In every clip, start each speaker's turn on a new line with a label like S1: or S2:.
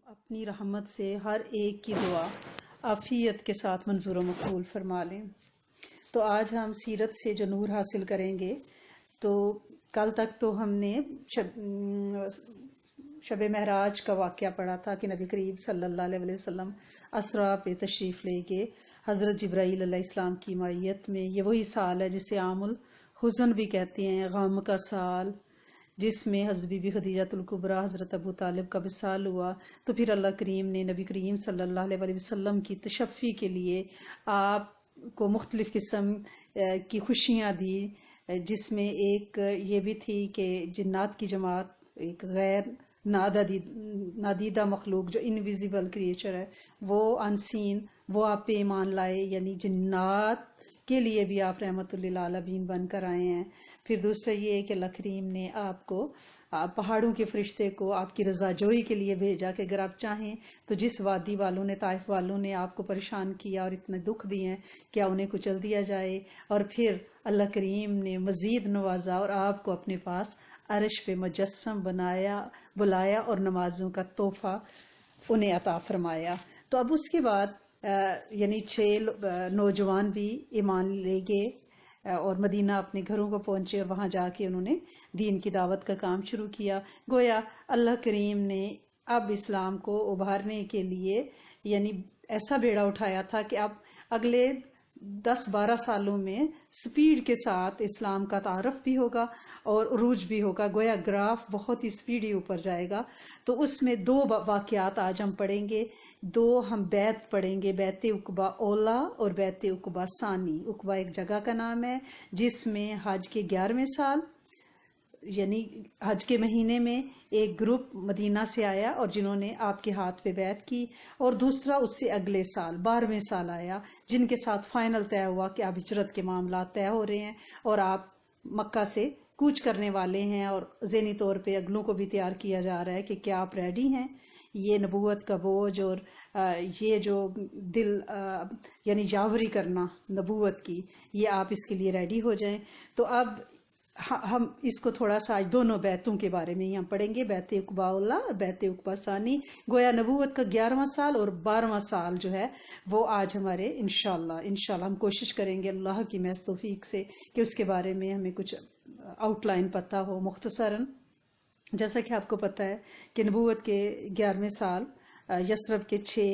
S1: اپنی رحمت سے ہر ایک کی دعا عافیت کے ساتھ منظور و مقبول فرما لیں۔ تو آج ہم سیرت سے جو نور حاصل کریں گے، تو کل تک تو ہم نے شب معراج کا واقعہ پڑھا تھا کہ نبی کریم صلی اللہ علیہ وسلم اسرا پہ تشریف لے کے حضرت جبرائیل علیہ السلام کی معیت میں، یہ وہی سال ہے جسے عام الحزن بھی کہتے ہیں، غم کا سال، جس میں حضرت بی بی خدیجہ الکبریٰ حضرت ابو طالب کا وصال ہوا۔ تو پھر اللہ کریم نے نبی کریم صلی اللہ علیہ وسلم کی تشفی کے لیے آپ کو مختلف قسم کی خوشیاں دی، جس میں ایک یہ بھی تھی کہ جنات کی جماعت، ایک غیر نادیدہ مخلوق جو انویزیبل کریچر ہے، وہ انسین، وہ آپ پہ ایمان لائے، یعنی جنات کے لیے بھی آپ رحمت للعالمین بن کر آئے ہیں۔ پھر دوسرا یہ کہ اللہ کریم نے آپ کو پہاڑوں کے فرشتے کو آپ کی رضا جوئی کے لیے بھیجا کہ اگر آپ چاہیں تو جس وادی والوں نے، طائف والوں نے آپ کو پریشان کیا اور اتنے دکھ دیے ہیں، کیا انہیں کچل دیا جائے؟ اور پھر اللہ کریم نے مزید نوازا اور آپ کو اپنے پاس عرش پہ مجسم بلایا اور نمازوں کا تحفہ انہیں عطا فرمایا۔ تو اب اس کے بعد یعنی 6 نوجوان بھی ایمان لے گئے اور مدینہ اپنے گھروں کو پہنچے، اور وہاں جا کے انہوں نے دین کی دعوت کا کام شروع کیا۔ گویا اللہ کریم نے اب اسلام کو ابھارنے کے لیے یعنی ایسا بیڑا اٹھایا تھا کہ اب اگلے 10-12 سالوں میں سپیڈ کے ساتھ اسلام کا تعارف بھی ہوگا اور عروج بھی ہوگا، گویا گراف بہت ہی سپیڈی اوپر جائے گا۔ تو اس میں 2 واقعات آج ہم پڑھیں گے، 2 ہم بیت پڑھیں گے، بیت عقبہ اولا اور بیت عقبہ ثانی۔ عقبہ ایک جگہ کا نام ہے جس میں حج کے 11ویں سال یعنی حج کے مہینے میں ایک گروپ مدینہ سے آیا اور جنہوں نے آپ کے ہاتھ پہ بیعت کی، اور دوسرا اس سے اگلے سال 12ویں سال آیا جن کے ساتھ فائنل طے ہوا کہ اب ہجرت کے معاملات طے ہو رہے ہیں اور آپ مکہ سے کوچ کرنے والے ہیں، اور ذہنی طور پہ اگلوں کو بھی تیار کیا جا رہا ہے کہ کیا آپ ریڈی ہیں؟ یہ نبوت کا بوجھ اور یہ جو دل یعنی یاوری کرنا نبوت کی، یہ آپ اس کے لیے ریڈی ہو جائیں۔ تو اب ہم اس کو تھوڑا سا آج دونوں بیتوں کے بارے میں ہی ہم پڑھیں گے، بیت عقبہ اولا اور بیت عقبہ ثانی۔ گویا نبوت کا 11واں سال اور 12واں سال جو ہے وہ آج ہمارے انشاءاللہ ہم کوشش کریں گے اللہ کی محض توفیق سے کہ اس کے بارے میں ہمیں کچھ آؤٹ لائن پتہ ہو مختصراً۔ جیسا کہ آپ کو پتہ ہے کہ نبوت کے 11ویں سال یثرب کے 6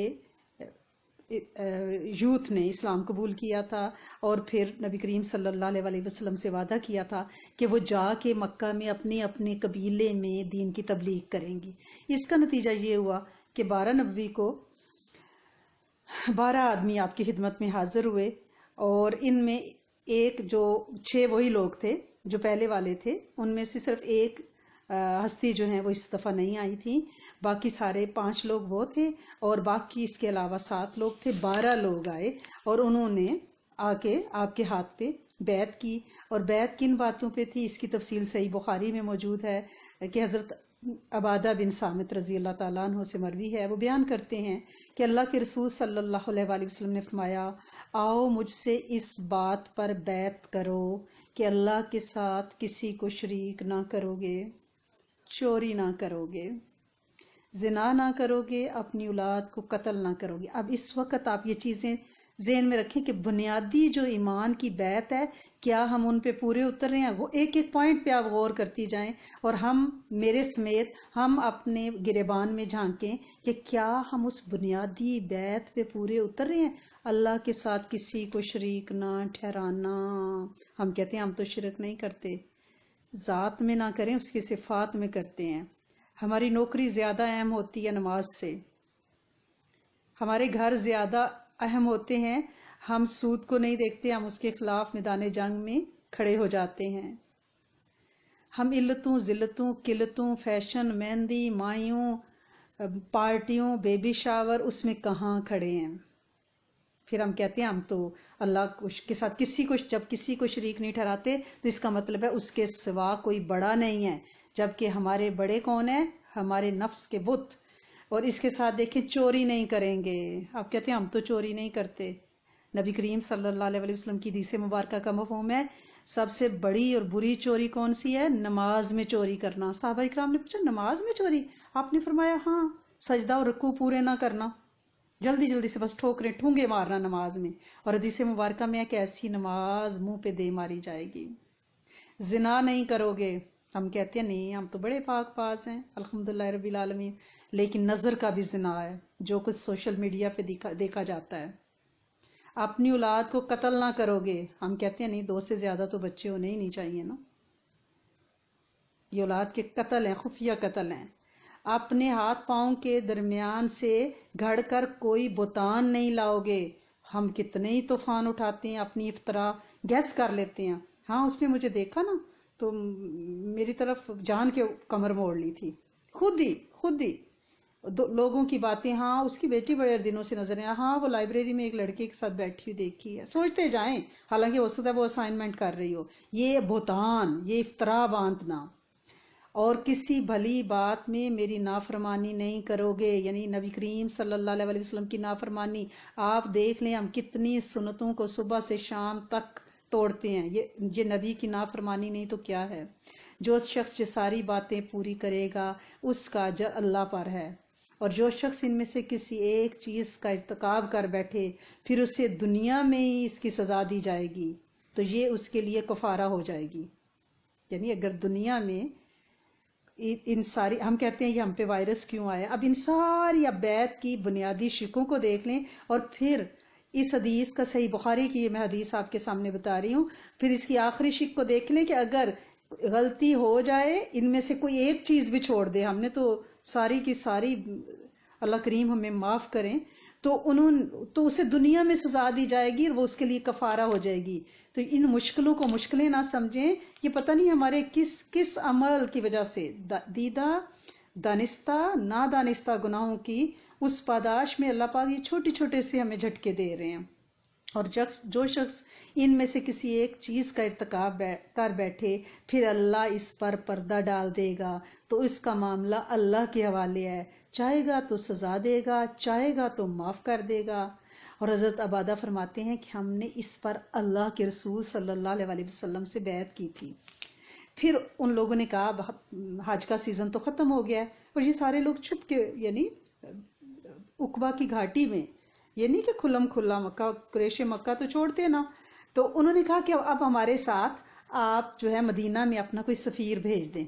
S1: یوتھ نے اسلام قبول کیا تھا، اور پھر نبی کریم صلی اللہ علیہ وسلم سے وعدہ کیا تھا کہ وہ جا کے مکہ میں اپنے اپنے قبیلے میں دین کی تبلیغ کریں گی۔ اس کا نتیجہ یہ ہوا کہ 12 نوی کو 12 آدمی آپ کی خدمت میں حاضر ہوئے، اور ان میں ایک جو 6 وہی لوگ تھے جو پہلے والے تھے، ان میں سے صرف ایک ہستی جو ہیں وہ اس دفعہ نہیں آئی تھی، باقی سارے 5 لوگ وہ تھے، اور باقی اس کے علاوہ 7 لوگ تھے، 12 لوگ آئے اور انہوں نے آ کے آپ کے ہاتھ پہ بیعت کی۔ اور بیعت کن باتوں پہ تھی اس کی تفصیل صحیح بخاری میں موجود ہے کہ حضرت عبادہ بن صامت رضی اللہ تعالیٰ عنہ سے مروی ہے، وہ بیان کرتے ہیں کہ اللہ کے رسول صلی اللہ علیہ وسلم نے فرمایا، آؤ مجھ سے اس بات پر بیعت کرو کہ اللہ کے ساتھ کسی کو شریک نہ کرو گے، چوری نہ کرو گے، زنا نہ کرو گے، اپنی اولاد کو قتل نہ کرو گے۔ اب اس وقت آپ یہ چیزیں ذہن میں رکھیں کہ بنیادی جو ایمان کی بیعت ہے، کیا ہم ان پہ پورے اتر رہے ہیں؟ وہ ایک ایک پوائنٹ پہ آپ غور کرتی جائیں، اور ہم میرے سمیت ہم اپنے گریبان میں جھانکیں کہ کیا ہم اس بنیادی بیعت پہ پورے اتر رہے ہیں؟ اللہ کے ساتھ کسی کو شریک نہ ٹھہرانا۔ ہم کہتے ہیں ہم تو شرک نہیں کرتے، ذات میں نہ کریں، اس کے صفات میں کرتے ہیں۔ ہماری نوکری زیادہ اہم ہوتی ہے نماز سے، ہمارے گھر زیادہ اہم ہوتے ہیں، ہم سود کو نہیں دیکھتے، ہم اس کے خلاف میدان جنگ میں کھڑے ہو جاتے ہیں۔ ہم علتوں، ذلتوں، قلتوں، فیشن، مہندی، مائیوں، پارٹیوں، بیبی شاور، اس میں کہاں کھڑے ہیں؟ پھر ہم کہتے ہیں ہم تو اللہ کے ساتھ جب کسی کو شریک نہیں ٹھہراتے تو اس کا مطلب ہے اس کے سوا کوئی بڑا نہیں ہے، جبکہ ہمارے بڑے کون ہیں؟ ہمارے نفس کے بت۔ اور اس کے ساتھ دیکھیں چوری نہیں کریں گے، آپ کہتے ہیں ہم تو چوری نہیں کرتے۔ نبی کریم صلی اللہ علیہ وسلم کی حدیث مبارکہ کا مفہوم ہے سب سے بڑی اور بری چوری کون سی ہے؟ نماز میں چوری کرنا۔ صحابہ اکرام نے پوچھا نماز میں چوری؟ آپ نے فرمایا ہاں، سجدہ اور رکوع پورے نہ کرنا، جلدی جلدی سے بس ٹھوکریں ٹھونگے مارنا نماز میں، اور حدیث مبارکہ میں ہے کہ ایسی نماز منہ پہ دے ماری جائے گی۔ زنا نہیں کرو گے، ہم کہتے ہیں نہیں ہم تو بڑے پاک پاس ہیں الحمدللہ رب العالمین، لیکن نظر کا بھی زنا ہے جو کچھ سوشل میڈیا پہ دیکھا جاتا ہے۔ اپنی اولاد کو قتل نہ کرو گے، ہم کہتے ہیں نہیں 2 سے زیادہ تو بچے ہونے ہی نہیں چاہیے نا، یہ اولاد کے قتل ہیں، خفیہ قتل ہیں۔ اپنے ہاتھ پاؤں کے درمیان سے گھڑ کر کوئی بہتان نہیں لاؤ گے، ہم کتنے ہی طوفان اٹھاتے ہیں، اپنی افطرا گیس کر لیتے ہیں، ہاں اس نے مجھے دیکھا نا تو میری طرف جان کے کمر موڑ لی تھی، خود ہی لوگوں کی باتیں، ہاں اس کی بیٹی بڑے دنوں سے نظر ہے، ہاں وہ لائبریری میں ایک لڑکے کے ساتھ بیٹھی ہوئی دیکھی ہے، سوچتے جائیں حالانکہ ہو سکتا ہے وہ اسائنمنٹ کر رہی ہو۔ یہ بہتان، یہ افطرا باندھنا۔ اور کسی بھلی بات میں میری نافرمانی نہیں کرو گے، یعنی نبی کریم صلی اللہ علیہ وسلم کی نافرمانی۔ آپ دیکھ لیں ہم کتنی سنتوں کو صبح سے شام تک توڑتے ہیں، یہ نبی کی نافرمانی نہیں تو کیا ہے؟ جو شخص یہ ساری باتیں پوری کرے گا اس کا اجر اللہ پر ہے، اور جو شخص ان میں سے کسی ایک چیز کا ارتکاب کر بیٹھے پھر اسے دنیا میں ہی اس کی سزا دی جائے گی تو یہ اس کے لیے کفارہ ہو جائے گی۔ یعنی اگر دنیا میں ان ساری، ہم کہتے ہیں یہ ہم پہ وائرس کیوں آیا، اب ان ساری بیت کی بنیادی شکوں کو دیکھ لیں، اور پھر اس حدیث کا صحیح بخاری کی میں حدیث آپ کے سامنے بتا رہی ہوں، پھر اس کی آخری شک کو دیکھ لیں کہ اگر غلطی ہو جائے ان میں سے کوئی ایک چیز بھی چھوڑ دے، ہم نے تو ساری کی ساری، اللہ کریم ہمیں معاف کریں، تو اسے دنیا میں سزا دی جائے گی اور وہ اس کے لیے کفارہ ہو جائے گی۔ تو ان مشکلوں کو مشکلیں نہ سمجھیں، یہ پتہ نہیں ہمارے کس عمل کی وجہ سے دیدہ دانستہ نادانستہ گناہوں کی اس پاداش میں اللہ پاک یہ چھوٹے چھوٹے سے ہمیں جھٹکے دے رہے ہیں۔ اور جو شخص ان میں سے کسی ایک چیز کا ارتکاب کر بیٹھے پھر اللہ اس پر پردہ ڈال دے گا تو اس کا معاملہ اللہ کے حوالے ہے، چاہے گا تو سزا دے گا، چاہے گا تو معاف کر دے گا۔ اور حضرت عبادہ فرماتے ہیں کہ ہم نے اس پر اللہ کے رسول صلی اللہ علیہ وسلم سے بیعت کی تھی۔ پھر ان لوگوں نے کہا حج کا سیزن تو ختم ہو گیا ہے، اور یہ سارے لوگ چھپ کے، یعنی عقبہ کی گھاٹی میں، یہ نہیں کہ کھلم کھلا مکہ، قریش مکہ تو چھوڑتے نا، تو انہوں نے کہا کہ اب ہمارے ساتھ آپ جو ہے مدینہ میں اپنا کوئی سفیر بھیج دیں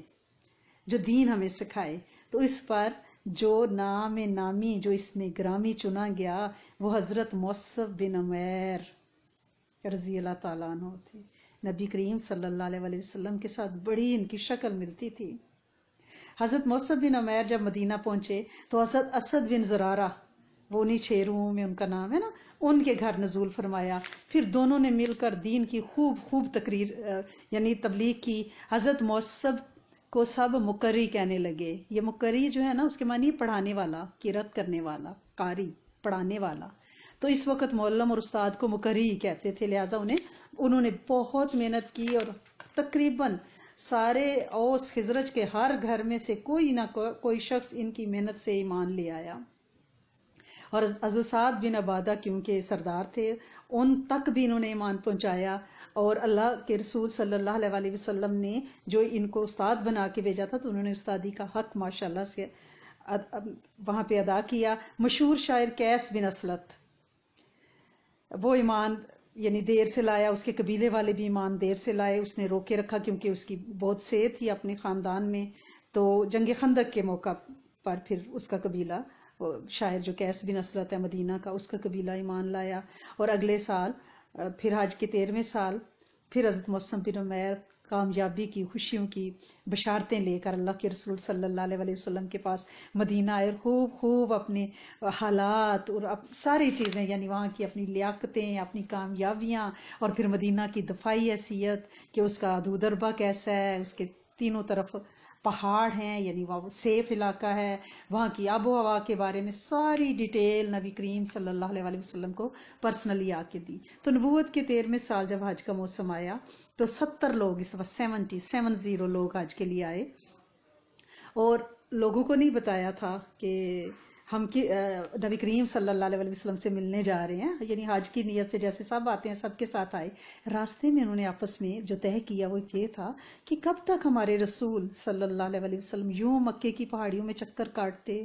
S1: جو دین ہمیں سکھائے۔ تو اس پر جو نام نامی جو اس میں گرامی چنا گیا وہ حضرت مصعب بن عمیر رضی اللہ تعالیٰ عنہ تھے۔ نبی کریم صلی اللہ علیہ وسلم کے ساتھ بڑی ان کی شکل ملتی تھی۔ حضرت مصعب بن عمیر جب مدینہ پہنچے تو حضرت اسد بن زرارہ، وہ انہی 6 روحوں میں ان کا نام ہے نا، ان کے گھر نزول فرمایا۔ پھر دونوں نے مل کر دین کی خوب تقریر یعنی تبلیغ کی۔ حضرت مصعب کو سب مقری کہنے لگے۔ یہ مقری جو ہے نا اس کے معنی پڑھانے والا، قرات کرنے والا، قاری، پڑھانے والا۔ تو اس وقت معلم اور استاد کو مقری کہتے تھے، لہٰذا انہوں نے بہت محنت کی اور تقریباً سارے اوس خزرج کے ہر گھر میں سے کوئی نہ کوئی شخص ان کی محنت سے ایمان لے آیا۔ اور حضرت سعد بن عبادہ کیونکہ سردار تھے ان تک بھی انہوں نے ایمان پہنچایا، اور اللہ کے رسول صلی اللہ علیہ وسلم نے جو ان کو استاد بنا کے بھیجا تھا تو انہوں نے استادی کا حق ماشاءاللہ سے وہاں پہ ادا کیا۔ مشہور شاعر قیس بن اسلط، وہ ایمان یعنی دیر سے لایا، اس کے قبیلے والے بھی ایمان دیر سے لائے، اس نے روکے رکھا کیونکہ اس کی بہت صحت تھی اپنے خاندان میں۔ تو جنگ خندق کے موقع پر پھر اس کا قبیلہ، شاعر جو قیس بن اسلط ہے مدینہ کا، اس کا قبیلہ ایمان لایا، اور اگلے سال پھر حج کے 13ویں سال پھر حضرت مصعب بن عمیر کامیابی کی، خوشیوں کی بشارتیں لے کر اللہ کے رسول صلی اللہ علیہ وسلم کے پاس مدینہ آئے، اور خوب اپنے حالات اور ساری چیزیں، یعنی وہاں کی اپنی لیاقتیں، اپنی کامیابیاں، اور پھر مدینہ کی دفاعی حیثیت کہ اس کا حدود اربع کیسا ہے، اس کے تینوں طرف پہاڑ ہیں، یعنی وہ سیف علاقہ ہے، وہاں کی آب و ہوا کے بارے میں ساری ڈیٹیل نبی کریم صلی اللہ علیہ وسلم کو پرسنلی آ کے دی۔ تو نبوت کے 13ویں سال جب حج کا موسم آیا تو 70 لوگ، اس دفعہ 70 لوگ حج کے لیے آئے، اور لوگوں کو نہیں بتایا تھا کہ ہم نبی کریم صلی اللہ علیہ وسلم سے ملنے جا رہے ہیں، یعنی حج کی نیت سے جیسے سب آتے ہیں سب کے ساتھ آئے۔ راستے میں انہوں نے آپس میں جو طے کیا وہ یہ تھا کہ کب تک ہمارے رسول صلی اللہ علیہ وسلم یوں مکے کی پہاڑیوں میں چکر کاٹتے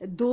S1: 2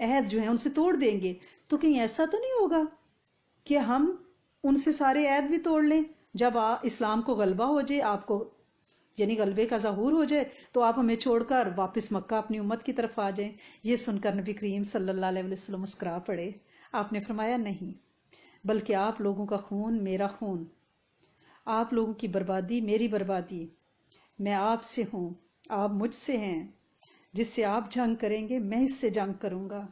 S1: عہد جو ہے ان سے توڑ دیں گے، تو کہیں ایسا تو نہیں ہوگا کہ ہم ان سے سارے عہد بھی توڑ لیں؟ جب اسلام کو غلبہ ہو جائے، آپ کو یعنی غلبے کا ظہور ہو جائے، تو آپ ہمیں چھوڑ کر واپس مکہ اپنی امت کی طرف آ جائیں۔ یہ سن کر نبی کریم صلی اللہ علیہ وسلم مسکرا پڑے۔ آپ نے فرمایا نہیں، بلکہ آپ لوگوں کا خون میرا خون، آپ لوگوں کی بربادی میری بربادی، میں آپ سے ہوں، آپ مجھ سے ہیں، جس سے آپ جنگ کریں گے میں اس سے جنگ کروں گا،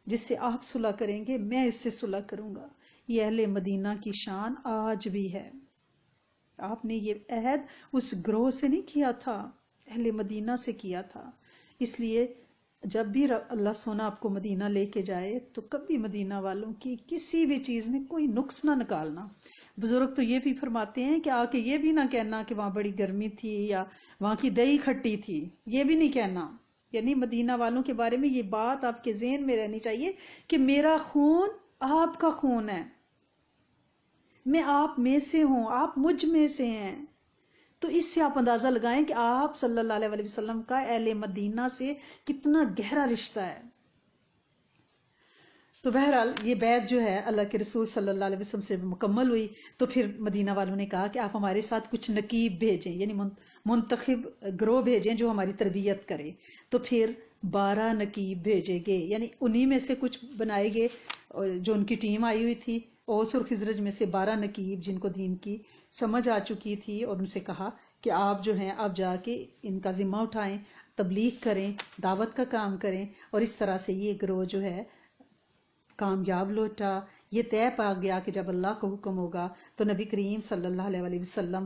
S1: جس سے آپ صلح کریں گے میں اس سے صلح کروں گا۔ یہ اہل مدینہ کی شان آج بھی ہے۔ آپ نے یہ عہد اس گروہ سے نہیں کیا تھا، اہل مدینہ سے کیا تھا۔ اس لیے جب بھی اللہ سونا آپ کو مدینہ لے کے جائے تو کبھی مدینہ والوں کی کسی بھی چیز میں کوئی نقص نہ نکالنا۔ بزرگ تو یہ بھی فرماتے ہیں کہ آ کے یہ بھی نہ کہنا کہ وہاں بڑی گرمی تھی یا وہاں کی دہی کھٹی تھی، یہ بھی نہیں کہنا۔ یعنی مدینہ والوں کے بارے میں یہ بات آپ کے ذہن میں رہنی چاہیے کہ میرا خون آپ کا خون ہے، میں آپ میں سے ہوں، آپ مجھ میں سے ہیں۔ تو اس سے آپ اندازہ لگائیں کہ آپ صلی اللہ علیہ وسلم کا اہل مدینہ سے کتنا گہرا رشتہ ہے۔ تو بہرحال یہ بیعت جو ہے اللہ کے رسول صلی اللہ علیہ وسلم سے مکمل ہوئی، تو پھر مدینہ والوں نے کہا کہ آپ ہمارے ساتھ کچھ نقیب بھیجیں، یعنی منتخب گروہ بھیجیں جو ہماری تربیت کرے۔ تو پھر 12 نقیب بھیجے گئے، یعنی انہی میں سے کچھ بنائے گئے جو ان کی ٹیم آئی ہوئی تھی، اوس اور خزرج میں سے 12 نقیب جن کو دین کی سمجھ آ چکی تھی، اور ان سے کہا کہ آپ جو ہیں آپ جا کے ان کا ذمہ اٹھائیں، تبلیغ کریں، دعوت کا کام کریں، اور اس طرح سے یہ گروہ جو ہے کامیاب لوٹا۔ یہ طے پا گیا کہ جب اللہ کو حکم ہوگا تو نبی کریم صلی اللہ علیہ وسلم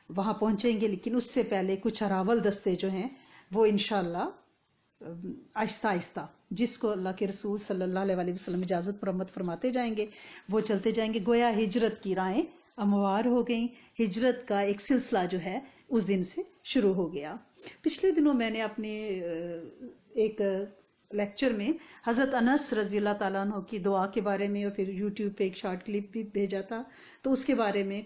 S1: وہاں پہنچیں گے، لیکن اس سے پہلے کچھ اراول دستے جو ہیں وہ انشاءاللہ آہستہ آہستہ جس کو اللہ کے رسول صلی اللہ علیہ وسلم اجازت پر آمد فرماتے جائیں گے وہ چلتے جائیں گے۔ گویا ہجرت کی راہیں ہموار ہو گئیں، ہجرت کا ایک سلسلہ جو ہے اس دن سے شروع ہو گیا۔ پچھلے دنوں میں نے اپنے ایک لیکچر میں حضرت انس رضی اللہ تعالیٰ عنہ کی دعا کے بارے میں اور پھر یوٹیوب پہ ایک شارٹ کلپ بھی بھیجا تھا، تو اس کے بارے میں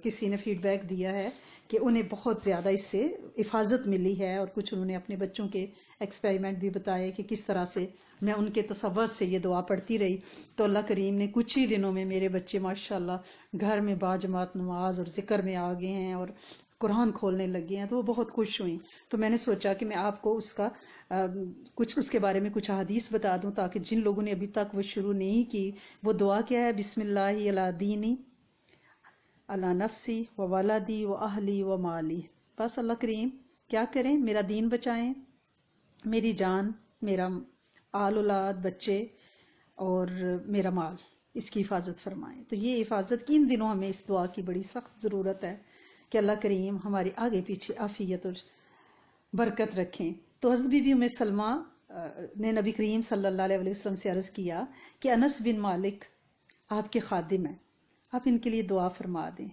S1: کسی نے فیڈ بیک دیا ہے کہ انہیں بہت زیادہ اس سے حفاظت ملی ہے، اور کچھ انہوں نے اپنے بچوں کے ایکسپیریمنٹ بھی بتائے کہ کس طرح سے میں ان کے تصور سے یہ دعا پڑھتی رہی، تو اللہ کریم نے کچھ ہی دنوں میں میرے بچے ماشاءاللہ گھر میں باجماعت نماز اور ذکر میں آ گئے ہیں اور قرآن کھولنے لگے ہیں، تو وہ بہت خوش ہوئیں۔ تو میں نے سوچا کہ میں آپ کو کچھ اس کے بارے میں کچھ احادیث بتا دوں تاکہ جن لوگوں نے ابھی تک وہ شروع نہیں کی، وہ دعا کیا ہے، بسم اللہ علی دینی علی نفسی و ولدی و اہلی و مالی۔ بس اللہ کریم کیا کریں، میرا دین بچائیں، میری جان، میرا آل اولاد، بچے اور میرا مال، اس کی حفاظت فرمائیں۔ تو یہ حفاظت کی ان دنوں ہمیں اس دعا کی بڑی سخت ضرورت ہے کہ اللہ کریم ہماری آگے پیچھے عافیت اور برکت رکھیں۔ تو حضرت بی بی ام سلمہ نے نبی کریم صلی اللہ علیہ وسلم سے عرض کیا کہ انس بن مالک آپ کے خادم ہیں، آپ ان کے لیے دعا فرما دیں۔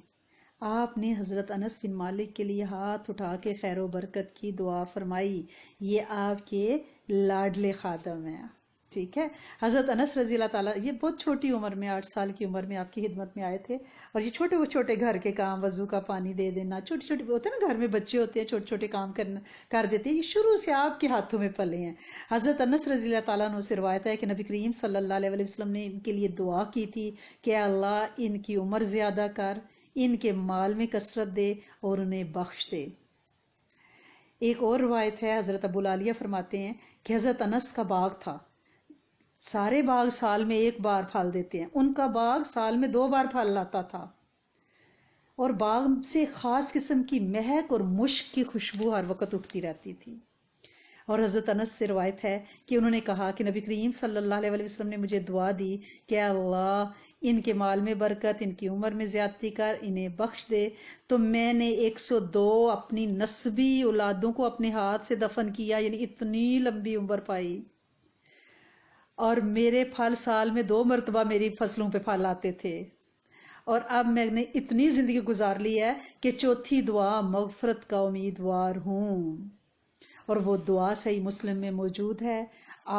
S1: آپ نے حضرت انس بن مالک کے لیے ہاتھ اٹھا کے خیر و برکت کی دعا فرمائی، یہ آپ کے لاڈلے خادم ہیں۔ ٹھیک ہے، حضرت انس رضی اللہ تعالیٰ یہ بہت چھوٹی عمر میں 8 سال کی عمر میں آپ کی خدمت میں آئے تھے، اور یہ چھوٹے گھر کے کام، وضو کا پانی دے دینا، چھوٹے ہوتے ہیں نا، گھر میں بچے ہوتے ہیں چھوٹے کام کر دیتے ہیں، یہ شروع سے آپ کے ہاتھوں میں پلے ہیں۔ حضرت انس رضی اللہ تعالیٰ عنہ سے روایت ہے کہ نبی کریم صلی اللہ علیہ وسلم نے ان کے لیے دعا کی تھی کہ اللہ ان کی عمر زیادہ کر، ان کے مال میں کثرت دے اور انہیں بخش دے۔ ایک اور روایت ہے، حضرت ابو العالیہ فرماتے ہیں کہ حضرت انس کا باغ تھا، سارے باغ سال میں ایک بار پھل دیتے ہیں، ان کا باغ سال میں 2 بار پھل لاتا تھا، اور باغ سے خاص قسم کی مہک اور مشک کی خوشبو ہر وقت اٹھتی رہتی تھی۔ اور حضرت انس سے روایت ہے کہ انہوں نے کہا کہ نبی کریم صلی اللہ علیہ وسلم نے مجھے دعا دی کہ اللہ ان کے مال میں برکت، ان کی عمر میں زیادتی کر، انہیں بخش دے۔ تو میں نے 102 اپنی نسبی اولادوں کو اپنے ہاتھ سے دفن کیا، یعنی اتنی لمبی عمر پائی، اور میرے پھل سال میں 2 مرتبہ میری فصلوں پہ پھل آتے تھے، اور اب میں نے اتنی زندگی گزار لی ہے کہ چوتھی دعا مغفرت کا امیدوار ہوں، اور وہ دعا صحیح مسلم میں موجود ہے۔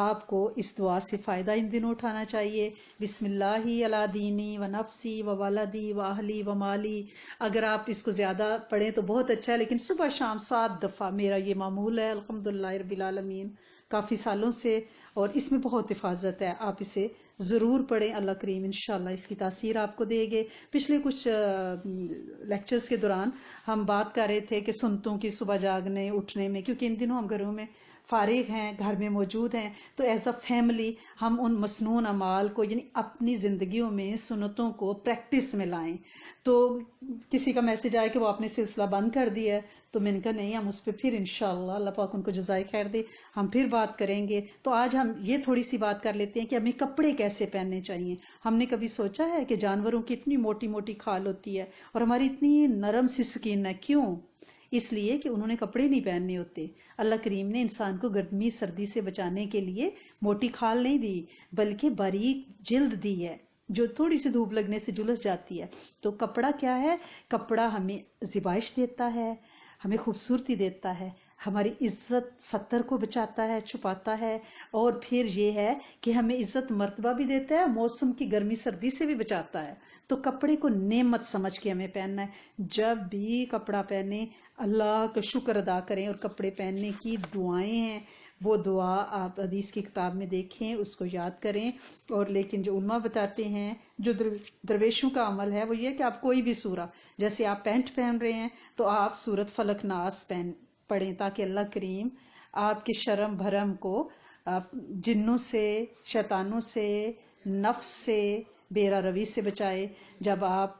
S1: آپ کو اس دعا سے فائدہ ان دنوں اٹھانا چاہیے، بسم اللہ علی دینی و نفسی و ولدی و اہلی و مالی۔ اگر آپ اس کو زیادہ پڑھیں تو بہت اچھا ہے، لیکن صبح شام 7 دفعہ میرا یہ معمول ہے الحمدللہ رب العالمین، کافی سالوں سے، اور اس میں بہت حفاظت ہے. آپ اسے ضرور پڑھیں. اللہ کریم انشاءاللہ اس کی تاثیر آپ کو دے گے. پچھلے کچھ لیکچرز کے دوران ہم بات کر رہے تھے کہ سنتوں کی صبح جاگنے اٹھنے میں، کیونکہ ان دنوں ہم گھروں میں فارغ ہیں، گھر میں موجود ہیں، تو ایز اے فیملی ہم ان مسنون اعمال کو یعنی اپنی زندگیوں میں سنتوں کو پریکٹس میں لائیں. تو کسی کا میسج آیا کہ وہ آپ نے سلسلہ بند کر دیا ہے، تو میں نے کہا نہیں، ہم اس پہ پھر انشاءاللہ اللہ پاک ان کو جزائے خیر دے ہم پھر بات کریں گے. تو آج ہم یہ تھوڑی سی بات کر لیتے ہیں کہ ہمیں کپڑے کیسے پہننے چاہیے. ہم نے کبھی سوچا ہے کہ جانوروں کی اتنی موٹی موٹی کھال ہوتی ہے اور ہماری اتنی نرم سی سکین ہے؟ کیوں؟ اس لیے کہ انہوں نے کپڑے نہیں پہننے ہوتے. اللہ کریم نے انسان کو گرمی سردی سے بچانے کے لیے موٹی کھال نہیں دی، بلکہ باریک جلد دی ہے جو تھوڑی سی دھوپ لگنے سے جلس جاتی ہے. تو کپڑا کیا ہے؟ کپڑا ہمیں زیبائش دیتا ہے، ہمیں خوبصورتی دیتا ہے، ہماری عزت ستر کو بچاتا ہے، چھپاتا ہے، اور پھر یہ ہے کہ ہمیں عزت مرتبہ بھی دیتا ہے، موسم کی گرمی سردی سے بھی بچاتا ہے. تو کپڑے کو نعمت سمجھ کے ہمیں پہننا ہے. جب بھی کپڑا پہنے اللہ کا شکر ادا کریں. اور کپڑے پہننے کی دعائیں ہیں، وہ دعا آپ حدیث کی کتاب میں دیکھیں، اس کو یاد کریں. اور لیکن جو علماء بتاتے ہیں، جو درویشوں کا عمل ہے، وہ یہ کہ آپ کوئی بھی سورہ، جیسے آپ پینٹ پہن رہے ہیں تو آپ سورت فلق ناس پڑھیں، تاکہ اللہ کریم آپ کے شرم بھرم کو جنوں سے، شیطانوں سے، نفس سے، بیرا روی سے بچائے. جب آپ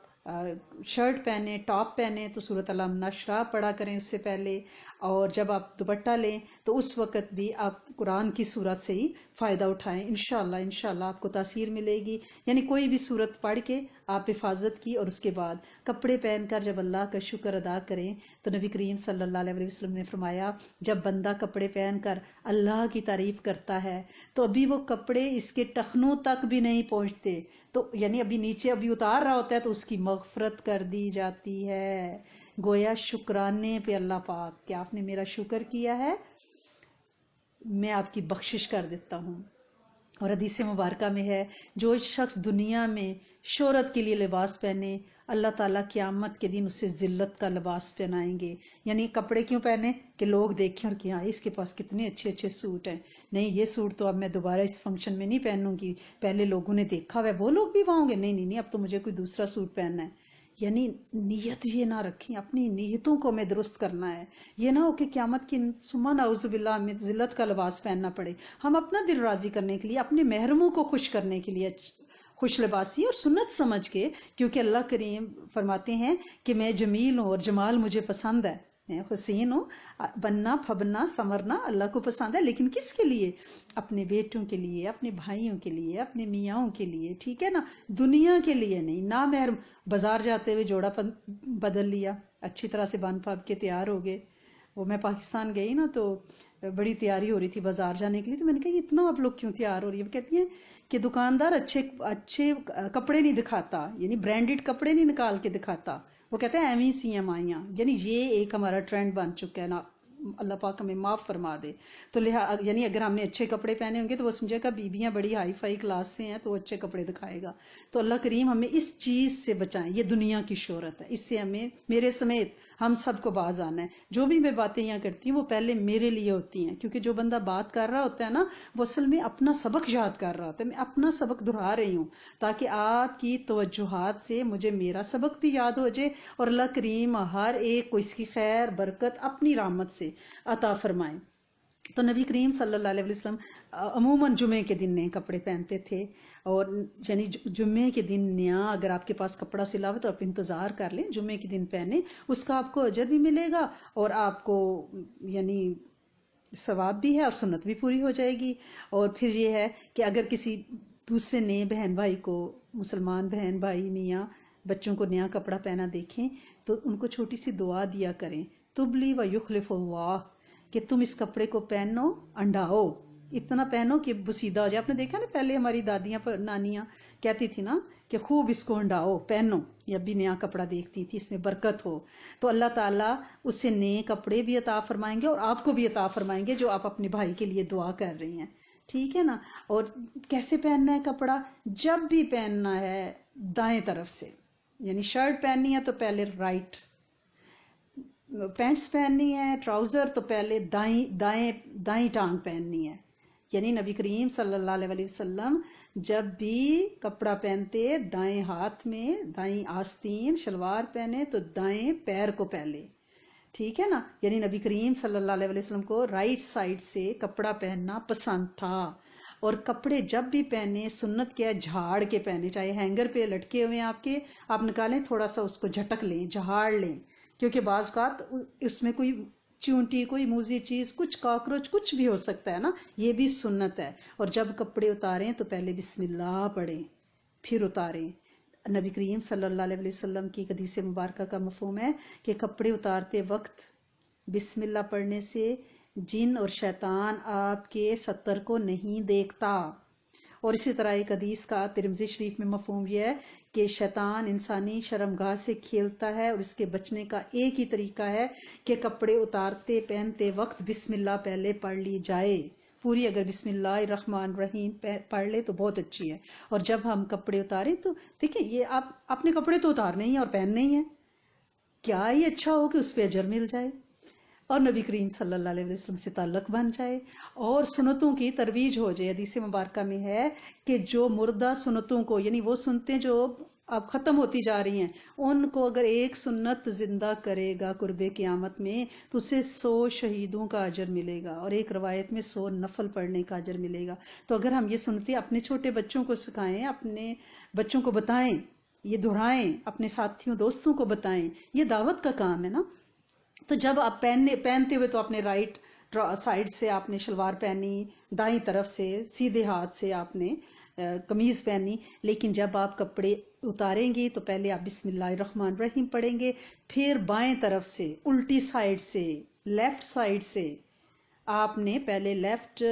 S1: شرٹ پہنے، ٹاپ پہنے تو سورۃ علم نشرہ پڑھا کریں اس سے پہلے. اور جب آپ دوپٹہ لیں تو اس وقت بھی آپ قرآن کی سورت سے ہی فائدہ اٹھائیں. انشاءاللہ آپ کو تاثیر ملے گی. یعنی کوئی بھی سورت پڑھ کے آپ حفاظت کی، اور اس کے بعد کپڑے پہن کر جب اللہ کا شکر ادا کریں. تو نبی کریم صلی اللہ علیہ وسلم نے فرمایا، جب بندہ کپڑے پہن کر اللہ کی تعریف کرتا ہے تو ابھی وہ کپڑے اس کے ٹخنوں تک بھی نہیں پہنچتے، تو یعنی ابھی نیچے ابھی اتار رہا ہوتا ہے تو اس کی مغفرت کر دی جاتی ہے. گویا شکرانے پہ اللہ پاک کہ آپ نے میرا شکر کیا ہے، میں آپ کی بخشش کر دیتا ہوں. اور حدیث مبارکہ میں ہے، جو شخص دنیا میں شہرت کے لیے لباس پہنے، اللہ تعالیٰ قیامت کے دن اسے ذلت کا لباس پہنائیں گے. یعنی کپڑے کیوں پہنے؟ کہ لوگ دیکھیں اور کہ ہاں اس کے پاس کتنے اچھے اچھے سوٹ ہیں. نہیں، یہ سوٹ تو اب میں دوبارہ اس فنکشن میں نہیں پہنوں گی، پہلے لوگوں نے دیکھا ہے، وہ لوگ بھی وہاں ہوں گے، نہیں اب تو مجھے کوئی دوسرا سوٹ پہننا ہے. یعنی نیت یہ نہ رکھیں، اپنی نیتوں کو ہمیں درست کرنا ہے. یہ نہ ہو کہ قیامت کی ثم نعوذ باللہ ہمیں ذلت کا لباس پہننا پڑے. ہم اپنا دل راضی کرنے کے لیے، اپنے محرموں کو خوش کرنے کے لیے خوش لباسی اور سنت سمجھ کے، کیونکہ اللہ کریم فرماتے ہیں کہ میں جمیل ہوں اور جمال مجھے پسند ہے، میں حسین ہوں، بننا پھبنا سمرنا اللہ کو پسند ہے. لیکن کس کے لیے؟ اپنے بیٹوں کے لیے، اپنے بھائیوں کے لیے، اپنے میاں کے لیے، ٹھیک ہے نا، دنیا کے لیے نہیں. نہ محرم بازار جاتے ہوئے جوڑا بدل لیا، اچھی طرح سے بن پھب کے تیار ہو گئے. وہ میں پاکستان گئی نا تو بڑی تیاری ہو رہی تھی بازار جانے کے لیے، تو میں نے کہا اتنا آپ لوگ کیوں تیار ہو رہی ہے؟ وہ کہتی ہیں کہ دکاندار اچھے کپڑے نہیں دکھاتا، یعنی برانڈڈ کپڑے نہیں نکال کے دکھاتا، وہ کہتے ہیں ایویں سی ہیں مائیاں. یعنی یہ ایک ہمارا ٹرینڈ بن چکا ہے نا، اللہ پاک ہمیں معاف فرما دے. تو یعنی اگر ہم نے اچھے کپڑے پہنے ہوں گے تو وہ سمجھے گا بیویاں بڑی ہائی فائی کلاس سے ہیں تو وہ اچھے کپڑے دکھائے گا. تو اللہ کریم ہمیں اس چیز سے بچائیں. یہ دنیا کی شہرت ہے، اس سے ہمیں، میرے سمیت ہم سب کو باز آنا ہے. جو بھی میں باتیں یہاں کرتی ہوں وہ پہلے میرے لیے ہوتی ہیں، کیونکہ جو بندہ بات کر رہا ہوتا ہے نا، وہ اصل میں اپنا سبق یاد کر رہا ہوتا ہے. میں اپنا سبق دہرا رہی ہوں تاکہ آپ کی توجہات سے مجھے میرا سبق بھی یاد ہو جائے، اور اللہ کریم ہر ایک کو اس کی خیر برکت اپنی رحمت سے عطا فرمائے. تو نبی کریم صلی اللہ علیہ وسلم عموماً جمعے کے دن نئے کپڑے پہنتے تھے. اور یعنی جمعے کے دن نیا اگر آپ کے پاس کپڑا سلا ہوا تو آپ انتظار کر لیں، جمعے کے دن پہنے، اس کا آپ کو اجر بھی ملے گا اور آپ کو یعنی ثواب بھی ہے اور سنت بھی پوری ہو جائے گی. اور پھر یہ ہے کہ اگر کسی دوسرے نئے بہن بھائی کو، مسلمان بہن بھائی میاں بچوں کو نیا کپڑا پہنا دیکھیں تو ان کو چھوٹی سی دعا دیا کریں، تبلی و یخلف اللہ، کہ تم اس کپڑے کو پہنو، انڈاؤ، اتنا پہنو کہ بسیدہ ہو جائے. آپ نے دیکھا نا پہلے ہماری دادیاں نانیاں کہتی تھی نا کہ خوب اس کو انڈاؤ، پہنو. یا بھی نیا کپڑا دیکھتی تھی اس میں برکت ہو. تو اللہ تعالیٰ اس سے نئے کپڑے بھی عطا فرمائیں گے اور آپ کو بھی عطا فرمائیں گے جو آپ اپنے بھائی کے لیے دعا کر رہی ہیں، ٹھیک ہے نا. اور کیسے پہننا ہے کپڑا؟ جب بھی پہننا ہے دائیں طرف سے، یعنی شرٹ پہننی ہے تو پہلے رائٹ، پینٹس پہننی ہے، ٹراؤزر تو پہلے دائیں ٹانگ پہننی ہے. یعنی نبی کریم صلی اللہ علیہ وسلم جب بھی کپڑا پہنتے دائیں ہاتھ میں دائیں آستین شلوار پہنے تو دائیں پیر کو پہلے، ٹھیک ہے نا، یعنی نبی کریم صلی اللہ علیہ وسلم کو رائٹ سائڈ سے کپڑا پہننا پسند تھا، اور کپڑے جب بھی پہنے سنت کیا ہے جھاڑ کے پہنے، چاہے ہینگر پہ لٹکے ہوئے ہیں آپ کے، آپ نکالیں تھوڑا سا اس کو جھٹک لیں، جھاڑ لیں، کیونکہ بعض اوقات اس میں کوئی چونٹی کوئی موزی چیز کچھ کاکروچ کچھ بھی ہو سکتا ہے نا، یہ بھی سنت ہے۔ اور جب کپڑے اتاریں تو پہلے بسم اللہ پڑھیں پھر اتاریں۔ نبی کریم صلی اللہ علیہ وسلم کی حدیث مبارکہ کا مفہوم ہے کہ کپڑے اتارتے وقت بسم اللہ پڑھنے سے جن اور شیطان آپ کے ستر کو نہیں دیکھتا، اور اسی طرح ایک حدیث کا ترمذی شریف میں مفہوم یہ ہے کہ شیطان انسانی شرمگاہ سے کھیلتا ہے، اور اس کے بچنے کا ایک ہی طریقہ ہے کہ کپڑے اتارتے پہنتے وقت بسم اللہ پہلے پڑھ لی جائے پوری، اگر بسم اللہ الرحمن الرحیم پڑھ لے تو بہت اچھی ہے۔ اور جب ہم کپڑے اتاریں تو دیکھیں یہ آپ اپنے کپڑے تو اتارنے ہی ہیں اور پہننے ہی ہیں، کیا ہی اچھا ہو کہ اس پہ اجر مل جائے اور نبی کریم صلی اللہ علیہ وسلم سے تعلق بن جائے اور سنتوں کی ترویج ہو جائے۔ حدیث مبارکہ میں ہے کہ جو مردہ سنتوں کو، یعنی وہ سنتیں جو اب ختم ہوتی جا رہی ہیں، ان کو اگر ایک سنت زندہ کرے گا قرب قیامت میں تو اسے 100 شہیدوں کا اجر ملے گا، اور ایک روایت میں 100 نفل پڑھنے کا اجر ملے گا۔ تو اگر ہم یہ سنتیں اپنے چھوٹے بچوں کو سکھائیں، اپنے بچوں کو بتائیں، یہ دہرائیں، اپنے ساتھیوں دوستوں کو بتائیں، یہ دعوت کا کام ہے نا۔ تو جب آپ پہنتے ہوئے تو اپنے رائٹ سائڈ سے آپ نے شلوار پہنی، دائیں طرف سے سیدھے ہاتھ سے آپ نے قمیض پہنی، لیکن جب آپ کپڑے اتاریں گے تو پہلے آپ بسم اللہ الرحمن الرحیم پڑھیں گے، پھر بائیں طرف سے الٹی سائڈ سے لیفٹ سائڈ سے آپ نے پہلے لیفٹ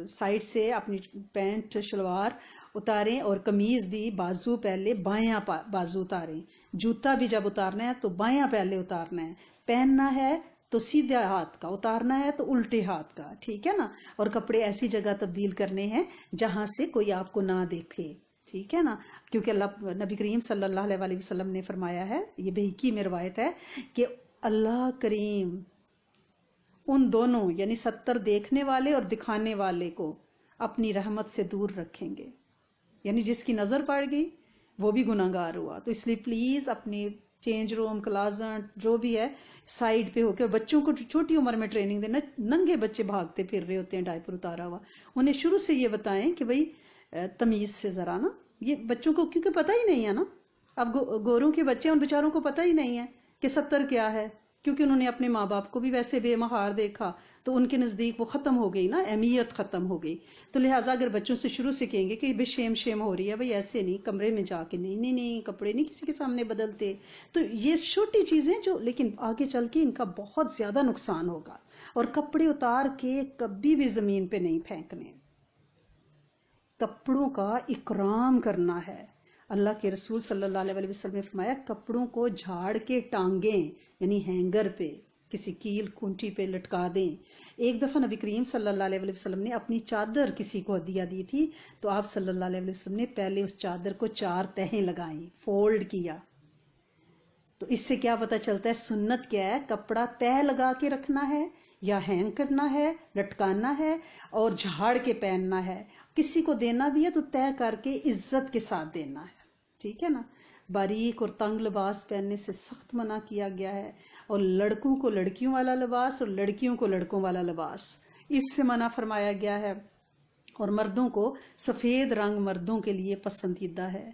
S1: سائڈ سے اپنی پینٹ شلوار اتاریں، اور قمیض بھی بازو پہلے بایاں بازو اتاریں، جوتا بھی جب اتارنا ہے تو بایاں پہلے اتارنا ہے، پہننا ہے تو سیدھے ہاتھ کا، اتارنا ہے تو الٹے ہاتھ کا، ٹھیک ہے نا۔ اور کپڑے ایسی جگہ تبدیل کرنے ہیں جہاں سے کوئی آپ کو نہ دیکھے، ٹھیک ہے نا، کیونکہ نبی کریم صلی اللہ علیہ وسلم نے فرمایا ہے، یہ بہقی میں روایت ہے کہ اللہ کریم ان دونوں یعنی 70 دیکھنے والے اور دکھانے والے کو اپنی رحمت سے دور رکھیں گے، یعنی جس کی نظر پڑ گئی وہ بھی گناہگار ہوا۔ تو اس لیے پلیز اپنی چینج روم کلازٹ جو بھی ہے سائڈ پہ ہو کے، بچوں کو چھوٹی عمر میں ٹریننگ دینا، ننگے بچے بھاگتے پھر رہے ہوتے ہیں ڈائپر اتارا ہوا، انہیں شروع سے یہ بتائیں کہ بھئی تمیز سے ذرا نا، یہ بچوں کو کیونکہ پتہ ہی نہیں ہے نا، اب گوروں کے بچے ان بیچاروں کو پتہ ہی نہیں ہے کہ 70 کیا ہے، کیونکہ انہوں نے اپنے ماں باپ کو بھی ویسے بے مہار دیکھا تو ان کے نزدیک وہ ختم ہو گئی نا، اہمیت ختم ہو گئی۔ تو لہٰذا اگر بچوں سے شروع سے کہیں گے کہ بے شیم ہو رہی ہے، بھئی ایسے نہیں، کمرے میں جا کے نہیں کپڑے نہیں کسی کے سامنے بدلتے، تو یہ چھوٹی چیزیں جو لیکن آگے چل کے ان کا بہت زیادہ نقصان ہوگا۔ اور کپڑے اتار کے کبھی بھی زمین پہ نہیں پھینکنے، کپڑوں کا اکرام کرنا ہے۔ اللہ کے رسول صلی اللہ علیہ وسلم نے فرمایا کپڑوں کو جھاڑ کے ٹانگیں، یعنی ہینگر پہ کسی کیل کھونٹی پہ لٹکا دیں۔ ایک دفعہ نبی کریم صلی اللہ علیہ وسلم نے اپنی چادر کسی کو ہدیہ دی تھی تو آپ صلی اللہ علیہ وسلم نے پہلے اس چادر کو 4 تہیں لگائیں، فولڈ کیا۔ تو اس سے کیا پتہ چلتا ہے سنت کیا ہے، کپڑا تہہ لگا کے رکھنا ہے یا ہینگ کرنا ہے، لٹکانا ہے اور جھاڑ کے پہننا ہے۔ کسی کو دینا بھی ہے تو تہہ کر کے عزت کے ساتھ دینا ہے، ٹھیک ہے نا۔ باریک اور تنگ لباس پہننے سے سخت منع کیا گیا ہے، اور لڑکوں کو لڑکیوں والا لباس اور لڑکیوں کو لڑکوں والا لباس اس سے منع فرمایا گیا ہے۔ اور مردوں کو سفید رنگ مردوں کے لیے پسندیدہ ہے،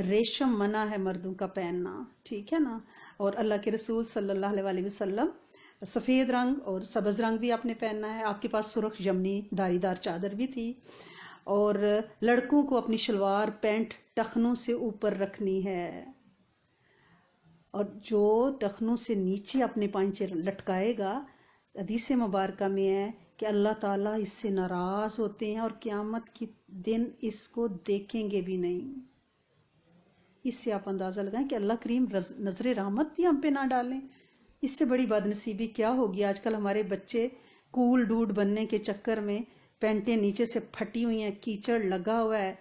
S1: ریشم منع ہے مردوں کا پہننا، ٹھیک ہے نا۔ اور اللہ کے رسول صلی اللہ علیہ وسلم سفید رنگ اور سبز رنگ بھی آپ نے پہننا ہے، آپ کے پاس سرخ یمنی داری دار چادر بھی تھی۔ اور لڑکوں کو اپنی شلوار پینٹ ٹخنوں سے اوپر رکھنی ہے، اور جو ٹخنوں سے نیچے اپنے پائنچے لٹکائے گا، حدیث مبارکہ میں ہے کہ اللہ تعالیٰ اس سے ناراض ہوتے ہیں اور قیامت کے دن اس کو دیکھیں گے بھی نہیں۔ اس سے آپ اندازہ لگائیں کہ اللہ کریم نظر رحمت بھی ہم پہ نہ ڈالیں۔ اس سے بڑی بدنصیبی کیا ہوگی؟ آج کل ہمارے بچے کول ڈوڈ بننے کے چکر میں پینٹیں نیچے سے پھٹی ہوئی ہیں، کیچڑ لگا ہوا ہے،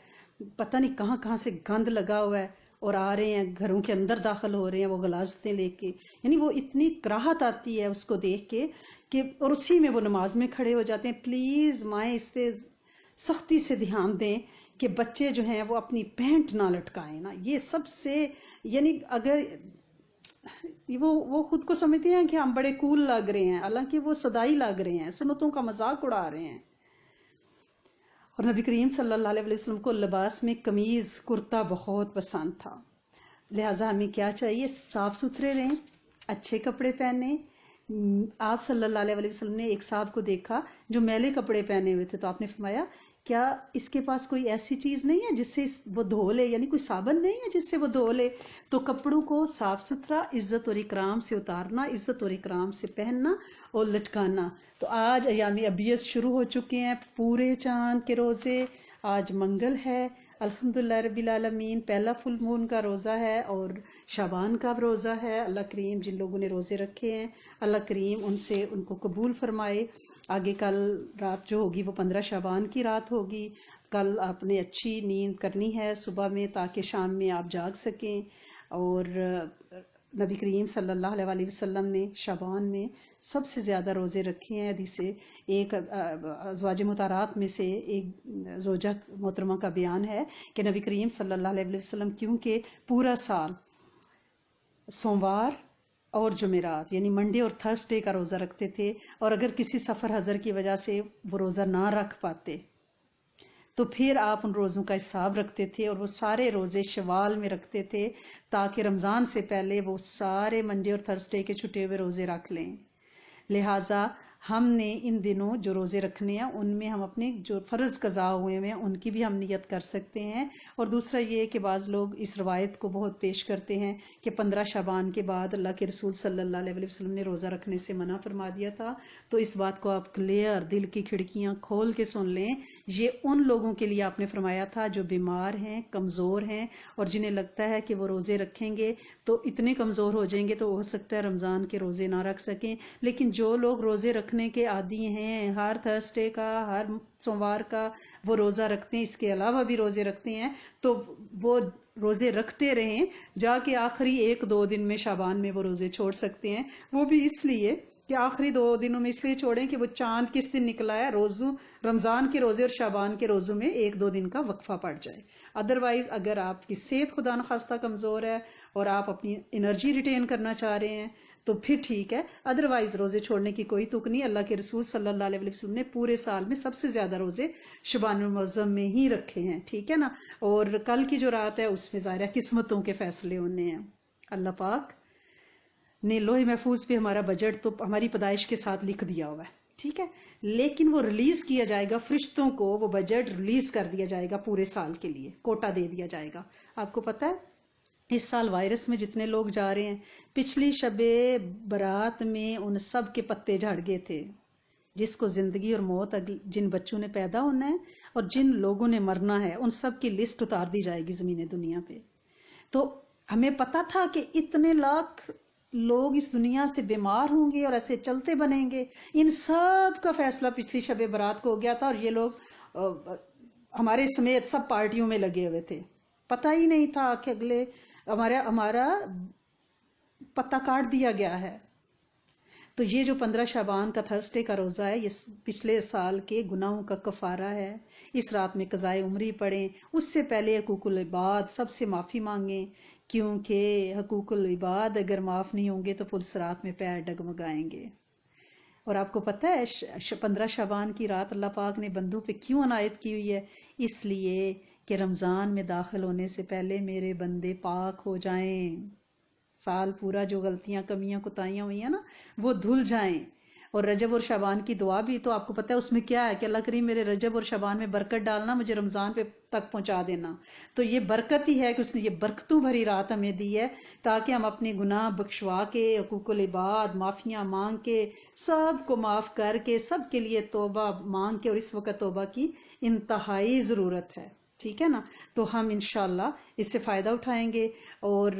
S1: پتہ نہیں کہاں کہاں سے گند لگا ہوا ہے، اور آ رہے ہیں گھروں کے اندر داخل ہو رہے ہیں وہ غلاظتیں لے کے، یعنی وہ اتنی کراہت آتی ہے اس کو دیکھ کے کہ اور اسی میں وہ نماز میں کھڑے ہو جاتے ہیں. پلیز مائیں اس پہ سختی سے دھیان دیں کہ بچے جو ہیں وہ اپنی پینٹ نہ لٹکائیں نا. یہ سب سے یعنی اگر وہ خود کو سمجھتے ہیں کہ ہم بڑے کول لگ رہے ہیں، حالانکہ وہ صدائی لگ رہے ہیں، سنتوں کا مذاق اڑا رہے ہیں. اور نبی کریم صلی اللہ علیہ وسلم کو لباس میں قمیض کرتا بہت پسند تھا. لہٰذا ہمیں کیا چاہیے؟ صاف ستھرے رہیں، اچھے کپڑے پہنیں. آپ صلی اللہ علیہ وسلم نے ایک صاحب کو دیکھا جو میلے کپڑے پہنے ہوئے تھے، تو آپ نے فرمایا کیا اس کے پاس کوئی ایسی چیز نہیں ہے جس سے وہ دھو لے، یعنی کوئی صابن نہیں ہے جس سے وہ دھو لے؟ تو کپڑوں کو صاف ستھرا، عزت اور اکرام سے اتارنا، عزت اور اکرام سے پہننا اور لٹکانا. تو آج ایام ابیض شروع ہو چکے ہیں، پورے چاند کے روزے. آج منگل ہے، الحمدللہ رب العالمین. پہلا فل مون کا روزہ ہے اور شعبان کا روزہ ہے. اللہ کریم جن لوگوں نے روزے رکھے ہیں، اللہ کریم ان کو قبول فرمائے. آگے کل رات جو ہوگی وہ 15 شعبان کی رات ہوگی. کل آپ نے اچھی نیند کرنی ہے صبح میں تاکہ شام میں آپ جاگ سکیں. اور نبی کریم صلی اللہ علیہ وسلم نے شعبان میں سب سے زیادہ روزے رکھے ہیں. حدیث ایک ازواج مطہرات میں سے ایک زوجہ محترمہ کا بیان ہے کہ نبی کریم صلی اللہ علیہ وسلم کیونکہ پورا سال سوموار اور جمعرات یعنی منڈے اور تھرسڈے کا روزہ رکھتے تھے، اور اگر کسی سفر حضر کی وجہ سے وہ روزہ نہ رکھ پاتے تو پھر آپ ان روزوں کا حساب رکھتے تھے، اور وہ سارے روزے شوال میں رکھتے تھے تاکہ رمضان سے پہلے وہ سارے منڈے اور تھرسڈے کے چھٹے ہوئے روزے رکھ لیں. لہٰذا ہم نے ان دنوں جو روزے رکھنے ہیں ان میں ہم اپنے جو فرض قضا ہوئے ہیں ان کی بھی ہم نیت کر سکتے ہیں. اور دوسرا یہ کہ بعض لوگ اس روایت کو بہت پیش کرتے ہیں کہ 15 شعبان کے بعد اللہ کے رسول صلی اللہ علیہ وسلم نے روزہ رکھنے سے منع فرما دیا تھا. تو اس بات کو آپ کلیئر دل کی کھڑکیاں کھول کے سن لیں. یہ ان لوگوں کے لیے آپ نے فرمایا تھا جو بیمار ہیں، کمزور ہیں، اور جنہیں لگتا ہے کہ وہ روزے رکھیں گے تو اتنے کمزور ہو جائیں گے تو ہو سکتا ہے رمضان کے روزے نہ رکھ سکیں. لیکن جو لوگ روزے رکھنے کے عادی ہیں، ہر تھرسڈے کا، ہر سوموار کا وہ روزہ رکھتے ہیں، اس کے علاوہ بھی روزے رکھتے ہیں، تو وہ روزے رکھتے رہیں. جا کے آخری 1-2 دن میں شعبان میں وہ روزے چھوڑ سکتے ہیں. وہ بھی اس لیے کہ آخری 2 دنوں میں اس لیے چھوڑیں کہ وہ چاند کس دن نکلا ہے، روزوں رمضان کے روزے اور شعبان کے روزوں میں 1-2 دن کا وقفہ پڑ جائے. ادروائز اگر آپ کی صحت خدا نخواستہ کمزور ہے اور آپ اپنی انرجی ریٹین کرنا چاہ رہے ہیں تو پھر ٹھیک ہے، ادروائز روزے چھوڑنے کی کوئی تک نہیں. اللہ کے رسول صلی اللہ علیہ وسلم نے پورے سال میں سب سے زیادہ روزے شعبان المعظم میں ہی رکھے ہیں. ٹھیک ہے نا. اور کل کی جو رات ہے اس میں ظاہر ہے قسمتوں کے فیصلے ہونے ہیں. اللہ پاک نے لوح محفوظ پہ ہمارا بجٹ تو ہماری پیدائش کے ساتھ لکھ دیا ہوا ہے، ٹھیک ہے، لیکن وہ ریلیز کیا جائے گا. فرشتوں کو وہ بجٹ ریلیز کر دیا جائے گا پورے سال کے لیے، کوٹا دے دیا جائے گا. آپ کو پتا ہے اس سال وائرس میں جتنے لوگ جا رہے ہیں، پچھلی شب برات میں ان سب کے پتے جھڑ گئے تھے. جس کو زندگی اور موت جن بچوں نے پیدا ہونا ہے اور جن لوگوں نے مرنا ہے ان سب کی لسٹ اتار دی جائے گی زمین دنیا پہ. تو ہمیں پتا تھا کہ اتنے لاکھ لوگ اس دنیا سے بیمار ہوں گے اور ایسے چلتے بنیں گے. ان سب کا فیصلہ پچھلی شب برات کو ہو گیا تھا، اور یہ لوگ ہمارے سمیت سب پارٹیوں میں لگے ہوئے تھے. پتہ ہی نہیں تھا کہ اگلے ہمارا پتہ کاٹ دیا گیا ہے. تو یہ جو 15 شعبان کا تھرسڈے کا روزہ ہے یہ پچھلے سال کے گناہوں کا کفارہ ہے. اس رات میں قضائے عمری پڑھیں. اس سے پہلے حقوق العباد سب سے معافی مانگیں، کیونکہ حقوق العباد اگر معاف نہیں ہوں گے تو پولیس رات میں پیر ڈگمگائیں گے. اور آپ کو پتہ ہے 15 شعبان کی رات اللہ پاک نے بندوں پہ کیوں عنایت کی ہوئی ہے؟ اس لیے کہ رمضان میں داخل ہونے سے پہلے میرے بندے پاک ہو جائیں، سال پورا جو غلطیاں کمیاں کوتاہیاں ہوئی ہیں نا وہ دھل جائیں. اور رجب اور شعبان کی دعا بھی تو آپ کو پتہ ہے اس میں کیا ہے کہ اللہ کریم میرے رجب اور شعبان میں برکت ڈالنا، مجھے رمضان پہ تک پہنچا دینا. تو یہ برکت ہی ہے کہ اس نے یہ برکتوں بھری رات ہمیں دی ہے تاکہ ہم اپنے گناہ بخشوا کے، حقوق العباد معافیاں مانگ کے، سب کو معاف کر کے، سب کے لیے توبہ مانگ کے. اور اس وقت توبہ کی انتہائی ضرورت ہے، ٹھیک ہے نا. تو ہم انشاءاللہ اس سے فائدہ اٹھائیں گے. اور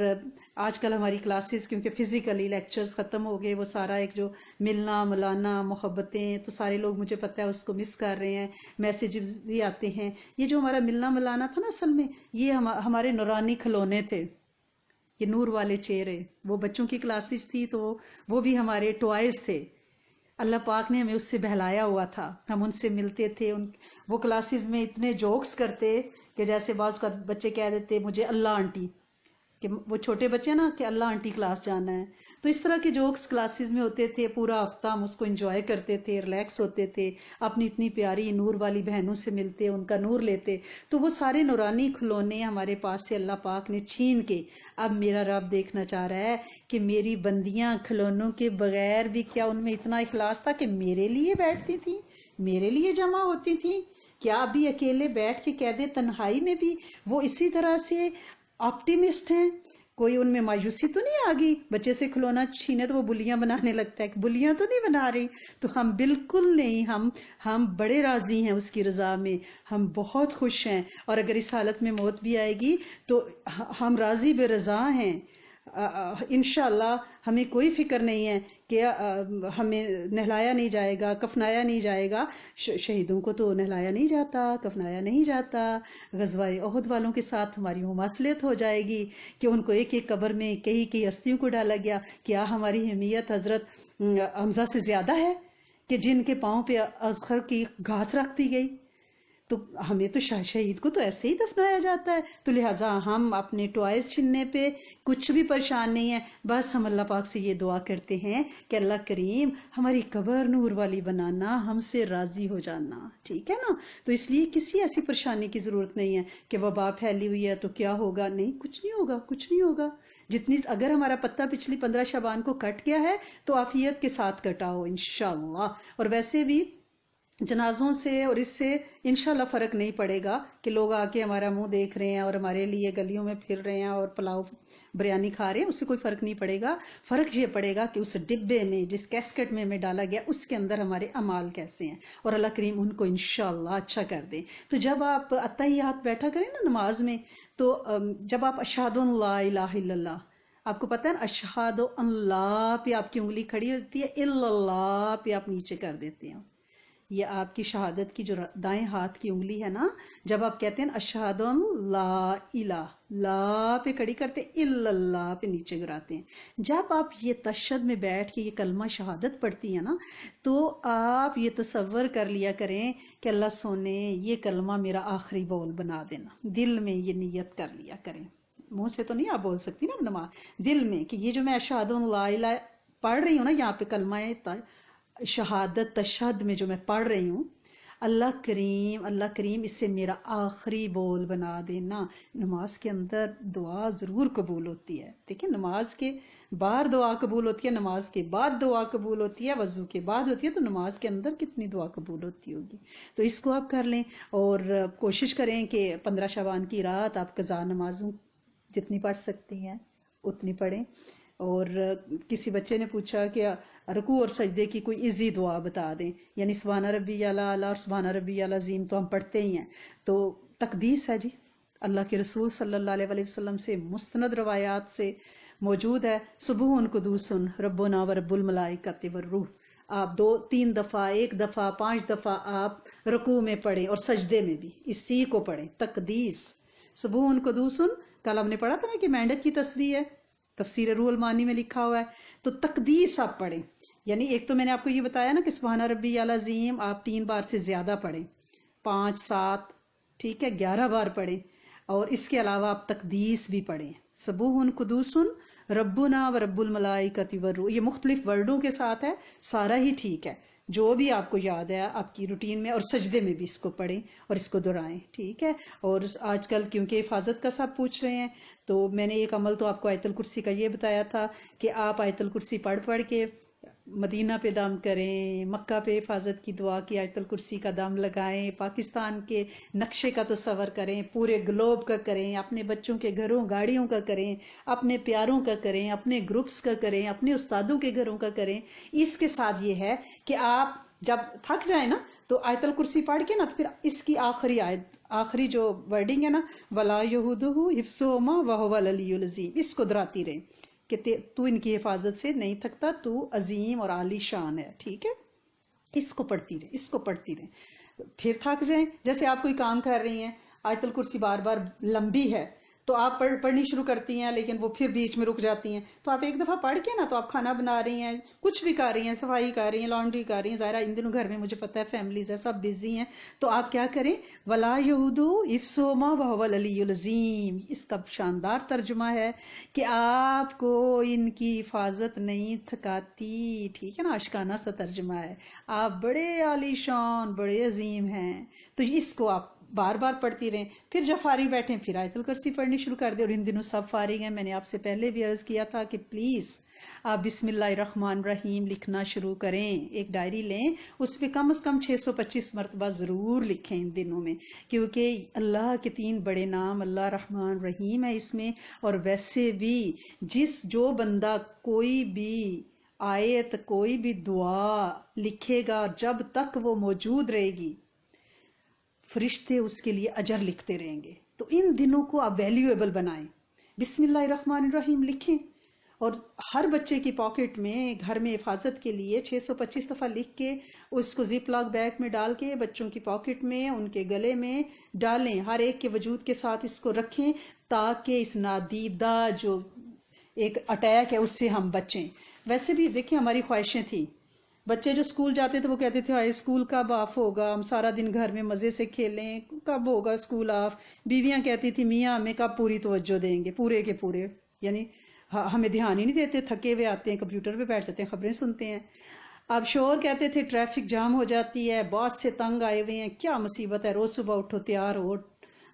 S1: آج کل ہماری کلاسز کیونکہ فزیکلی لیکچرز ختم ہو گئے، وہ سارا ایک جو ملنا ملانا محبتیں، تو سارے لوگ مجھے پتہ ہے اس کو مس کر رہے ہیں. میسیجز بھی آتے ہیں. یہ جو ہمارا ملنا ملانا تھا نا اصل میں یہ ہمارے نورانی کھلونے تھے، یہ نور والے چہرے. وہ بچوں کی کلاسز تھی تو وہ بھی ہمارے ٹوائز تھے. اللہ پاک نے ہمیں اس سے بہلایا ہوا تھا. ہم ان سے ملتے تھے، وہ کلاسز میں اتنے جوکس کرتے کہ جیسے بعض کا بچے کہہ دیتے مجھے اللہ آنٹی، کہ وہ چھوٹے بچے نا کہ اللہ آنٹی کلاس جانا ہے. تو اس طرح کے جوکس کلاسز میں ہوتے تھے. پورا ہفتہ ہم اس کو انجوائے کرتے تھے، ریلیکس ہوتے تھے، اپنی اتنی پیاری نور والی بہنوں سے ملتے، ان کا نور لیتے. تو وہ سارے نورانی کھلونے ہمارے پاس سے اللہ پاک نے چھین کے اب میرا رب دیکھنا چاہ رہا ہے کہ میری بندیاں کھلونوں کے بغیر بھی کیا ان میں اتنا اخلاص تھا کہ میرے لیے بیٹھتی تھیں، میرے لیے جمع ہوتی تھیں. کیا ابھی اکیلے بیٹھ کے کہہ دے تنہائی میں بھی وہ اسی طرح سے آپٹیمسٹ ہیں؟ کوئی ان میں مایوسی تو نہیں آ گئی؟ بچے سے کھلونا چھینے تو وہ بلیاں بنانے لگتا ہے کہ بلیاں تو نہیں بنا رہی. تو ہم بالکل نہیں، ہم بڑے راضی ہیں اس کی رضا میں، ہم بہت خوش ہیں. اور اگر اس حالت میں موت بھی آئے گی تو ہم راضی بے رضا ہیں. انشاءاللہ ہمیں کوئی فکر نہیں ہے کہ ہمیں نہلایا نہیں جائے گا، کفنایا نہیں جائے گا. شہیدوں کو تو نہلایا نہیں جاتا، کفنایا نہیں جاتا. غزوہ احد والوں کے ساتھ ہماری مماثلت ہو جائے گی کہ ان کو ایک ایک قبر میں کئی کئی ہستیوں کو ڈالا گیا. کیا ہماری اہمیت حضرت حمزہ سے زیادہ ہے کہ جن کے پاؤں پہ اذخر کی گھاس رکھ دی گئی؟ تو ہمیں تو شہید کو تو ایسے ہی دفنایا جاتا ہے. تو لہٰذا ہم اپنے ٹوائز چھننے پہ کچھ بھی پریشان نہیں ہیں. بس ہم اللہ پاک سے یہ دعا کرتے ہیں کہ اللہ کریم ہماری قبر نور والی بنانا، ہم سے راضی ہو جانا. ٹھیک ہے نا؟ تو اس لیے کسی ایسی پریشانی کی ضرورت نہیں ہے کہ وبا پھیلی ہوئی ہے تو کیا ہوگا. نہیں، کچھ نہیں ہوگا، کچھ نہیں ہوگا. اگر ہمارا پتہ پچھلی 15 شعبان کو کٹ گیا ہے تو عافیت کے ساتھ کٹا ہو انشاءاللہ. اور ویسے بھی جنازوں سے اور اس سے انشاءاللہ فرق نہیں پڑے گا کہ لوگ آ کے ہمارا منہ دیکھ رہے ہیں اور ہمارے لیے گلیوں میں پھر رہے ہیں اور پلاؤ بریانی کھا رہے ہیں. اس سے کوئی فرق نہیں پڑے گا. فرق یہ پڑے گا کہ اس ڈبے میں، جس کیسکٹ میں ہمیں ڈالا گیا، اس کے اندر ہمارے اعمال کیسے ہیں، اور اللہ کریم ان کو انشاءاللہ اچھا کر دیں. تو جب آپ اتحیات بیٹھا کریں نا نماز میں، تو جب آپ اشہد ان لا الہ الا اللہ، آپ کو پتہ ہے نا اشہد ان لا پہ آپ کی انگلی کھڑی ہوتی ہے، الا اللہ پہ آپ نیچے کر دیتے ہیں. یہ آپ کی شہادت کی جو دائیں ہاتھ کی انگلی ہے نا، جب آپ کہتے ہیں اشہد ان لا الہ، لا پہ کھڑی کرتے ہیں، الا اللہ پہ نیچے گراتے ہیں. جب آپ یہ تشہد میں بیٹھ کے یہ کلمہ شہادت پڑھتی ہیں نا، تو آپ یہ تصور کر لیا کریں کہ اللہ سونے یہ کلمہ میرا آخری بول بنا دینا. دل میں یہ نیت کر لیا کریں. منہ سے تو نہیں آپ بول سکتی نا نماز، دل میں کہ یہ جو میں اشہد ان لا الہ پڑھ رہی ہوں نا، یہاں پہ کلمہ شہادت تشہد میں جو میں پڑھ رہی ہوں، اللہ کریم اس سے میرا آخری بول بنا دینا. نماز کے اندر دعا ضرور قبول ہوتی ہے. دیکھیں، نماز کے بعد دعا قبول ہوتی ہے، نماز کے بعد دعا قبول ہوتی ہے، وضو کے بعد ہوتی ہے. تو نماز کے اندر کتنی دعا قبول ہوتی ہوگی. تو اس کو آپ کر لیں اور کوشش کریں کہ 15 شعبان کی رات آپ قضا نمازوں جتنی پڑھ سکتی ہیں اتنی پڑھیں. اور کسی بچے نے پوچھا کہ رکوع اور سجدے کی کوئی ایزی دعا بتا دیں. یعنی سبحان ربی اعلیٰ اور سبحان ربی العظیم تو ہم پڑھتے ہی ہیں. تو تقدیس ہے جی، اللہ کے رسول صلی اللہ علیہ وسلم سے مستند روایات سے موجود ہے. سبحان قدوس ربنا و رب الملائکۃ والروح. آپ 2-3 دفعہ، 1 دفعہ، 5 دفعہ آپ رکوع میں پڑھیں اور سجدے میں بھی اسی کو پڑھیں. تقدیس، سبحان قدوس. کل ہم نے پڑھا تھا نا کہ مینڈک کی تسبیح ہے، تفسیر روح المانی میں لکھا ہوا ہے. تو تقدیس آپ پڑھیں. یعنی ایک تو میں نے آپ کو یہ بتایا نا کہ سبحان ربی العظیم آپ 3 بار سے زیادہ پڑھیں، 5، 7، ٹھیک ہے، 11 بار پڑھیں. اور اس کے علاوہ آپ تقدیس بھی پڑھیں. سبوہن قدوسن ربنا و رب الملائکۃ والروح. یہ مختلف ورڈوں کے ساتھ ہے، سارا ہی ٹھیک ہے، جو بھی آپ کو یاد ہے آپ کی روٹین میں. اور سجدے میں بھی اس کو پڑھیں اور اس کو دہرائیں. ٹھیک ہے. اور آج کل کیونکہ حفاظت کا سب پوچھ رہے ہیں، تو میں نے ایک عمل تو آپ کو آیت الکرسی کا یہ بتایا تھا کہ آپ آیت الکرسی پڑھ کے مدینہ پہ دم کریں، مکہ پہ حفاظت کی دعا کی، آیت الکرسی کا دم لگائیں، پاکستان کے نقشے کا تصور کریں، پورے گلوب کا کریں، اپنے بچوں کے گھروں گاڑیوں کا کریں، اپنے پیاروں کا کریں، اپنے گروپس کا کریں، اپنے استادوں کے گھروں کا کریں. اس کے ساتھ یہ ہے کہ آپ جب تھک جائیں نا تو آیت الکرسی پڑھ کے نا، تو پھر اس کی آخری آیت، آخری جو ورڈنگ ہے نا، وَلَا يَئُودُهُ حِفْظُهُمَا وَهُوَ الْعَلِيُّ الْعَظِيمُ، اس کو دہراتی رہیں کہ تو ان کی حفاظت سے نہیں تھکتا، تو عظیم اور عالی شان ہے. ٹھیک ہے. اس کو پڑھتی رہیں، اس کو پڑھتی رہیں. پھر تھک جائیں، جیسے آپ کوئی کام کر رہی ہیں، آیت الکرسی بار بار لمبی ہے تو آپ پڑھنی شروع کرتی ہیں لیکن وہ پھر بیچ میں رک جاتی ہیں، تو آپ ایک دفعہ پڑھ کے نا، تو آپ کھانا بنا رہی ہیں، کچھ بھی کر رہی ہیں، صفائی کر رہی ہیں، لانڈری کر رہی ہیں، ظاہرہ ان دنوں گھر میں مجھے پتا ہے فیملیز ہے سب بزی ہیں، تو آپ کیا کریں، ولا یہودو افسوما وهو العلی العظیم، اس کا شاندار ترجمہ ہے کہ آپ کو ان کی حفاظت نہیں تھکاتی، ٹھیک ہے نا، اشکانہ سا ترجمہ ہے، آپ بڑے عالی شان، بڑے عظیم ہیں، تو اس کو آپ بار بار پڑھتی رہیں، پھر جب فارغ بیٹھیں پھر آیت الکرسی پڑھنی شروع کر دیں، اور ان دنوں سب فارغ ہیں، میں نے آپ سے پہلے بھی عرض کیا تھا کہ پلیز آپ بسم اللہ الرحمن الرحیم لکھنا شروع کریں، ایک ڈائری لیں، اس پہ کم از کم 625 مرتبہ ضرور لکھیں ان دنوں میں، کیونکہ اللہ کے 3 بڑے نام اللہ رحمان رحیم ہے اس میں، اور ویسے بھی جو بندہ کوئی بھی آیت کوئی بھی دعا لکھے گا، جب تک وہ موجود رہے گی فرشتے اس کے لیے اجر لکھتے رہیں گے، تو ان دنوں کو آپ ویلیویبل بنائیں، بسم اللہ الرحمن الرحیم لکھیں، اور ہر بچے کی پاکٹ میں گھر میں حفاظت کے لیے 625 دفعہ لکھ کے اس کو زپ لاک بیگ میں ڈال کے بچوں کی پاکٹ میں ان کے گلے میں ڈالیں، ہر ایک کے وجود کے ساتھ اس کو رکھیں، تاکہ اس نادیدہ جو ایک اٹیک ہے اس سے ہم بچیں۔ ویسے بھی دیکھیں ہماری خواہشیں تھیں، بچے جو اسکول جاتے تھے وہ کہتے تھے ہائی اسکول کب آف ہوگا، ہم سارا دن گھر میں مزے سے کھیلیں، کب ہوگا اسکول آف، بیویاں کہتی تھی میاں ہمیں کب پوری توجہ دیں گے، پورے کے پورے، یعنی ہمیں دھیان ہی نہیں دیتے، تھکے ہوئے آتے ہیں کمپیوٹر پہ بیٹھ جاتے ہیں خبریں سنتے ہیں۔ اب شوہر کہتے تھے ٹریفک جام ہو جاتی ہے، باس سے تنگ آئے ہوئے ہیں، کیا مصیبت ہے، روز صبح اٹھو تیار ہو،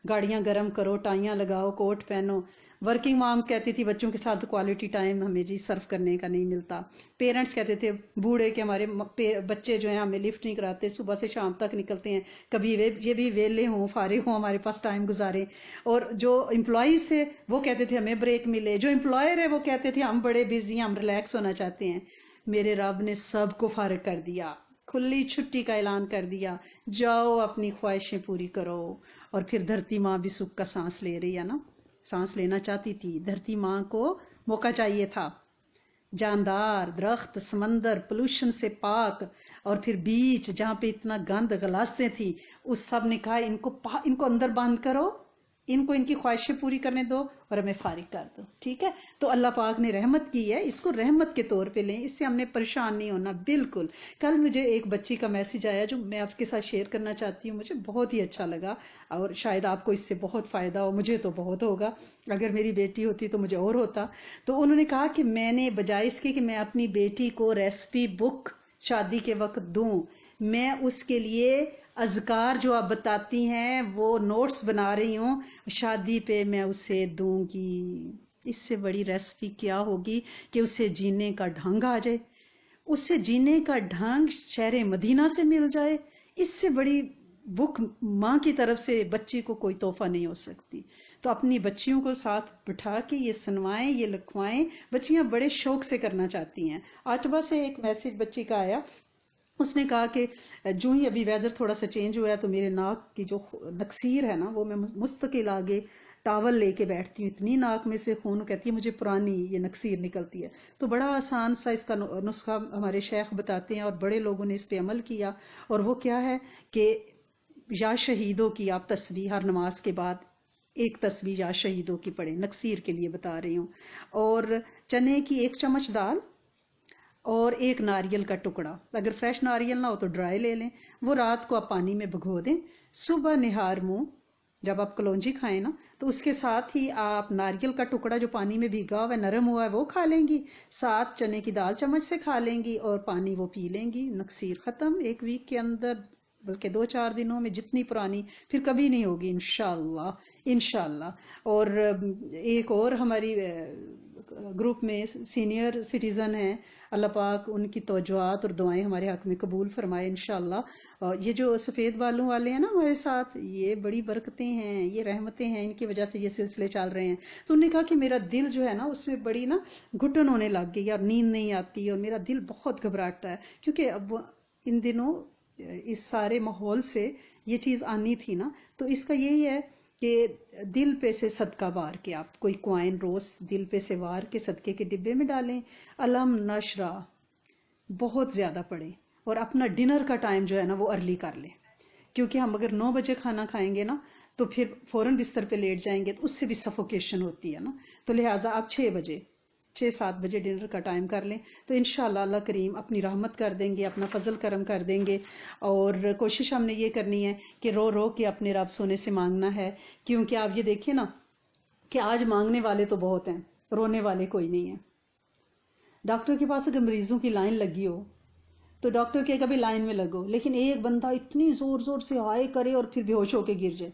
S1: گاڑیاں گرم کرو، ٹائیاں لگاؤ، کوٹ پہنو۔ ورکنگ مامز کہتی تھی بچوں کے ساتھ کوالٹی ٹائم ہمیں جی صرف کرنے کا نہیں ملتا، پیرنٹس کہتے تھے بوڑھے کہ ہمارے بچے جو ہیں ہمیں لفٹ نہیں کراتے، صبح سے شام تک نکلتے ہیں، کبھی یہ بھی ویلے ہوں فارغ ہوں ہمارے پاس ٹائم گزاریں، اور جو امپلائیز تھے وہ کہتے تھے ہمیں بریک ملے، جو امپلائر ہے وہ کہتے تھے ہم بڑے بزی ہیں، ہم ریلیکس ہونا چاہتے ہیں۔ میرے رب نے سب کو فارغ کر دیا، کھلی چھٹی کا اعلان کر دیا، جاؤ اپنی خواہشیں پوری کرو، اور پھر دھرتی ماں بھی سکھ کا سانس لے رہی ہے نا، سانس لینا چاہتی تھی، دھرتی ماں کو موقع چاہیے تھا، جاندار درخت، سمندر، پولوشن سے پاک، اور پھر بیچ جہاں پہ اتنا گند غلاستیں تھی، اس سب نے کہا ان کو اندر بند کرو، ان کو ان کی خواہشیں پوری کرنے دو اور ہمیں فارغ کر دو، ٹھیک ہے۔ تو اللہ پاک نے رحمت کی ہے، اس کو رحمت کے طور پہ لیں، اس سے ہم نے پریشان نہیں ہونا بالکل۔ کل مجھے ایک بچی کا میسج آیا جو میں آپ کے ساتھ شیئر کرنا چاہتی ہوں، مجھے بہت ہی اچھا لگا، اور شاید آپ کو اس سے بہت فائدہ ہو، مجھے تو بہت ہوگا، اگر میری بیٹی ہوتی تو مجھے اور ہوتا۔ تو انہوں نے کہا کہ میں نے بجائے اس کے کہ میں اپنی بیٹی کو ریسپی بک شادی کے وقت دوں، میں اس کے لیے اذکار جو آپ بتاتی ہیں وہ نوٹس بنا رہی ہوں، شادی پہ میں اسے دوں گی۔ اس سے بڑی ریسپی کیا ہوگی کہ اسے جینے کا ڈھنگ آ جائے، اسے جینے کا ڈھنگ شہر مدینہ سے مل جائے، اس سے بڑی بک ماں کی طرف سے بچی کو کوئی تحفہ نہیں ہو سکتی۔ تو اپنی بچیوں کو ساتھ بٹھا کے یہ سنوائیں، یہ لکھوائیں، بچیاں بڑے شوق سے کرنا چاہتی ہیں۔ آٹوا سے ایک میسج بچی کا آیا، اس نے کہا کہ جو ہی ابھی ویدر تھوڑا سا چینج ہوا ہے تو میرے ناک کی جو نکسیر ہے نا وہ میں مستقل آگے ٹاول لے کے بیٹھتی ہوں، اتنی ناک میں سے خون، کہتی ہے مجھے پرانی یہ نکسیر نکلتی ہے۔ تو بڑا آسان سا اس کا نسخہ ہمارے شیخ بتاتے ہیں، اور بڑے لوگوں نے اس پہ عمل کیا، اور وہ کیا ہے کہ یا شہیدوں کی آپ تسبیح ہر نماز کے بعد ایک تسبیح یا شہیدوں کی پڑھیں، نکسیر کے لیے بتا رہی ہوں، اور چنے کی 1 چمچ دال اور 1 ناریل کا ٹکڑا، اگر فریش ناریل نہ ہو تو ڈرائی لے لیں، وہ رات کو آپ پانی میں بھگو دیں، صبح نہار منہ جب آپ کلونجی کھائیں نا تو اس کے ساتھ ہی آپ ناریل کا ٹکڑا جو پانی میں بھیگا ہوا ہے نرم ہوا ہے وہ کھا لیں گی، ساتھ چنے کی دال چمچ سے کھا لیں گی، اور پانی وہ پی لیں گی، نکسیر ختم 1 ویک کے اندر، بلکہ 2-4 دنوں میں، جتنی پرانی پھر کبھی نہیں ہوگی انشاءاللہ انشاءاللہ۔ اور ایک اور ہماری گروپ میں سینئر سٹیزن ہیں، اللہ پاک ان کی توجہات اور دعائیں ہمارے حق میں قبول فرمائے انشاءاللہ۔ یہ جو سفید بالوں والے ہیں نا ہمارے ساتھ، یہ بڑی برکتیں ہیں، یہ رحمتیں ہیں، ان کی وجہ سے یہ سلسلے چل رہے ہیں۔ تو انہوں نے کہا کہ میرا دل جو ہے نا اس میں بڑی نا گھٹن ہونے لگ گئی، اور نیند نہیں آتی، اور میرا دل بہت گھبراتا ہے، کیونکہ اب ان دنوں اس سارے ماحول سے یہ چیز آنی تھی نا، تو اس کا یہی ہے کہ دل پہ سے صدقہ وار کے آپ کوئی کوائن روز دل پہ سے وار کے صدقے کے ڈبے میں ڈالیں، علم نشرہ بہت زیادہ پڑھیں، اور اپنا ڈنر کا ٹائم جو ہے نا وہ ارلی کر لیں، کیونکہ ہم اگر 9 بجے کھانا کھائیں گے نا تو پھر فوراً بستر پہ لیٹ جائیں گے تو اس سے بھی سفوکیشن ہوتی ہے نا. تو لہٰذا آپ 6-7 بجے ڈنر کا ٹائم کر لیں تو انشاءاللہ اللہ کریم اپنی رحمت کر دیں گے، اپنا فضل کرم کر دیں گے. اور کوشش ہم نے یہ کرنی ہے کہ رو رو کے اپنے رب سونے سے مانگنا ہے، کیونکہ آپ یہ دیکھیں نا کہ آج مانگنے والے تو بہت ہیں، رونے والے کوئی نہیں ہیں. ڈاکٹر کے پاس اگر مریضوں کی لائن لگی ہو تو ڈاکٹر کے کبھی لائن میں لگو، لیکن ایک بندہ اتنی زور زور سے ہائے کرے اور پھر بے ہوش ہو کے گر جائے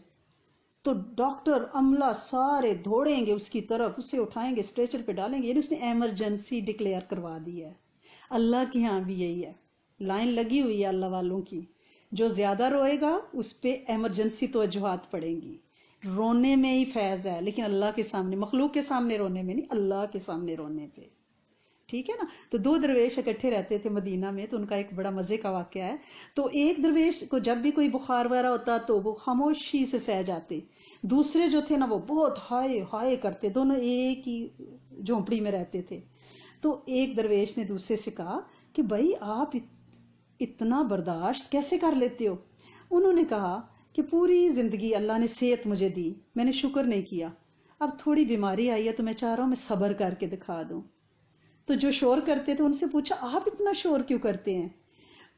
S1: تو ڈاکٹر عملہ سارے دوڑیں گے اس کی طرف، اسے اٹھائیں گے، اسٹریچر پہ ڈالیں گے، یعنی اس نے ایمرجنسی ڈکلیئر کروا دی ہے. اللہ کی ہاں بھی یہی ہے، لائن لگی ہوئی ہے اللہ والوں کی. جو زیادہ روئے گا اس پہ ایمرجنسی توجہات پڑیں گی. رونے میں ہی فیض ہے، لیکن اللہ کے سامنے، مخلوق کے سامنے رونے میں نہیں، اللہ کے سامنے رونے پہ. ٹھیک ہے نا. تو 2 درویش اکٹھے رہتے تھے مدینہ میں، تو ان کا ایک بڑا مزے کا واقعہ ہے. تو ایک درویش کو جب بھی کوئی بخار وغیرہ ہوتا تو وہ خاموشی سے سہ جاتے، دوسرے جو تھے نا وہ بہت ہائے ہائے کرتے، دونوں ایک ہی جھونپڑی میں رہتے تھے. تو ایک درویش نے دوسرے سے کہا کہ بھائی آپ اتنا برداشت کیسے کر لیتے ہو؟ انہوں نے کہا کہ پوری زندگی اللہ نے صحت مجھے دی، میں نے شکر نہیں کیا، اب تھوڑی بیماری آئی ہے تو میں چاہ رہا ہوں میں صبر کر کے دکھا دوں. تو جو شور کرتے تھے ان سے پوچھا آپ اتنا شور کیوں کرتے ہیں؟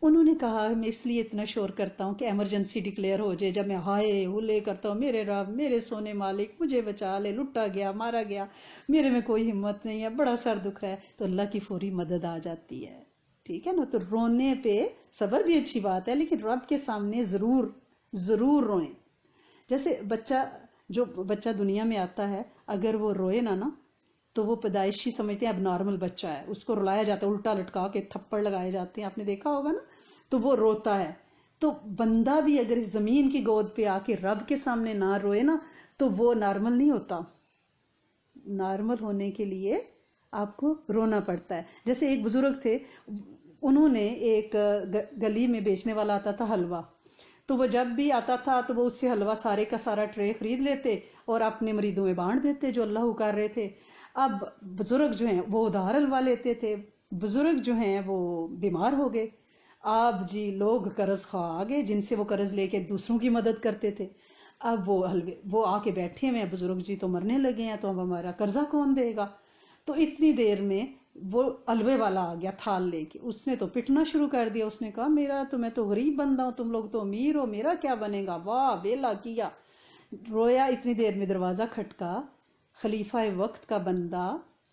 S1: انہوں نے کہا میں اس لیے اتنا شور کرتا ہوں کہ ایمرجنسی ڈکلیئر ہو جائے، جب میں ہائے ہولے کرتا ہوں میرے رب میرے سونے مالک مجھے بچا لے، لٹا گیا مارا گیا، میرے میں کوئی ہمت نہیں ہے، بڑا سر دکھ رہا ہے، تو اللہ کی فوری مدد آ جاتی ہے. ٹھیک ہے نا. تو رونے پہ صبر بھی اچھی بات ہے، لیکن رب کے سامنے ضرور ضرور روئیں. جیسے جو بچہ دنیا میں آتا ہے اگر وہ روئے نا تو وہ پیدائشی سمجھتے ہیں اب نارمل بچہ ہے، اس کو رلایا جاتا ہے، الٹا لٹکا کے تھپڑ لگائے جاتے ہیں، آپ نے دیکھا ہوگا نا. تو وہ روتا ہے. تو بندہ بھی اگر اس زمین کی گود پہ آ کے رب کے سامنے نہ روئے نا تو وہ نارمل نہیں ہوتا. نارمل ہونے کے لیے آپ کو رونا پڑتا ہے. جیسے ایک بزرگ تھے، انہوں نے ایک گلی میں بیچنے والا آتا تھا حلوہ، تو وہ جب بھی آتا تھا تو وہ اس سے حلوہ سارے کا سارا ٹرے خرید لیتے اور اپنے مریدوں میں بانٹ دیتے جو اللہ کر رہے تھے. اب بزرگ جو ہیں وہ ادھار حلوہ لیتے تھے، بزرگ جو ہیں وہ بیمار ہو گئے. اب جی لوگ قرض خواہ آ گئے جن سے وہ قرض لے کے دوسروں کی مدد کرتے تھے. اب وہ آ کے بیٹھے ہوئے ہیں، بزرگ جی تو مرنے لگے ہیں، تو اب ہمارا قرضہ کون دے گا؟ تو اتنی دیر میں وہ حلوے والا آ گیا تھال لے کے، اس نے تو پٹنا شروع کر دیا. اس نے کہا میں تو غریب بندہ ہوں، تم لوگ تو امیر ہو، میرا کیا بنے گا؟ واہ بیلا کیا. رویا. اتنی دیر میں دروازہ کھٹکا، خلیفہ وقت کا بندہ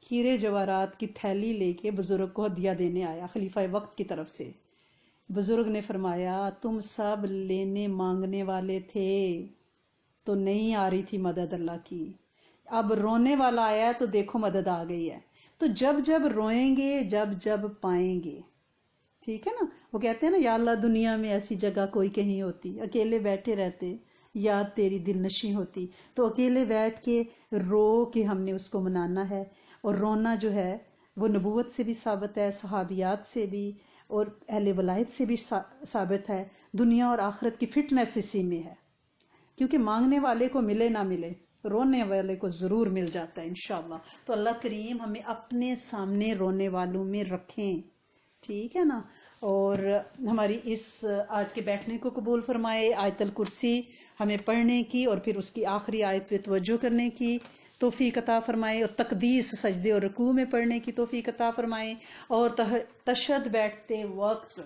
S1: ہیرے جواہرات کی تھیلی لے کے بزرگ کو ہدیہ دینے آیا خلیفہ وقت کی طرف سے. بزرگ نے فرمایا تم سب لینے مانگنے والے تھے تو نہیں آ رہی تھی مدد اللہ کی، اب رونے والا آیا ہے تو دیکھو مدد آ گئی ہے. تو جب جب روئیں گے جب جب پائیں گے. ٹھیک ہے نا. وہ کہتے ہیں نا یا اللہ دنیا میں ایسی جگہ کوئی کہیں ہوتی، اکیلے بیٹھے رہتے یاد تیری دل نشیں ہوتی. تو اکیلے بیٹھ کے رو کے ہم نے اس کو منانا ہے. اور رونا جو ہے وہ نبوت سے بھی ثابت ہے، صحابیات سے بھی اور اہل ولایت سے بھی ثابت ہے. دنیا اور آخرت کی فٹنس اسی میں ہے، کیونکہ مانگنے والے کو ملے نہ ملے رونے والے کو ضرور مل جاتا ہے انشاءاللہ. تو اللہ کریم ہمیں اپنے سامنے رونے والوں میں رکھیں. ٹھیک ہے نا. اور ہماری اس آج کے بیٹھنے کو قبول فرمائے. آیت الکرسی ہمیں پڑھنے کی اور پھر اس کی آخری آیت پہ توجہ کرنے کی توفیق عطا فرمائے، اور تقدیس سجدے اور رکوع میں پڑھنے کی توفیق عطا فرمائے. اور تشہد بیٹھتے وقت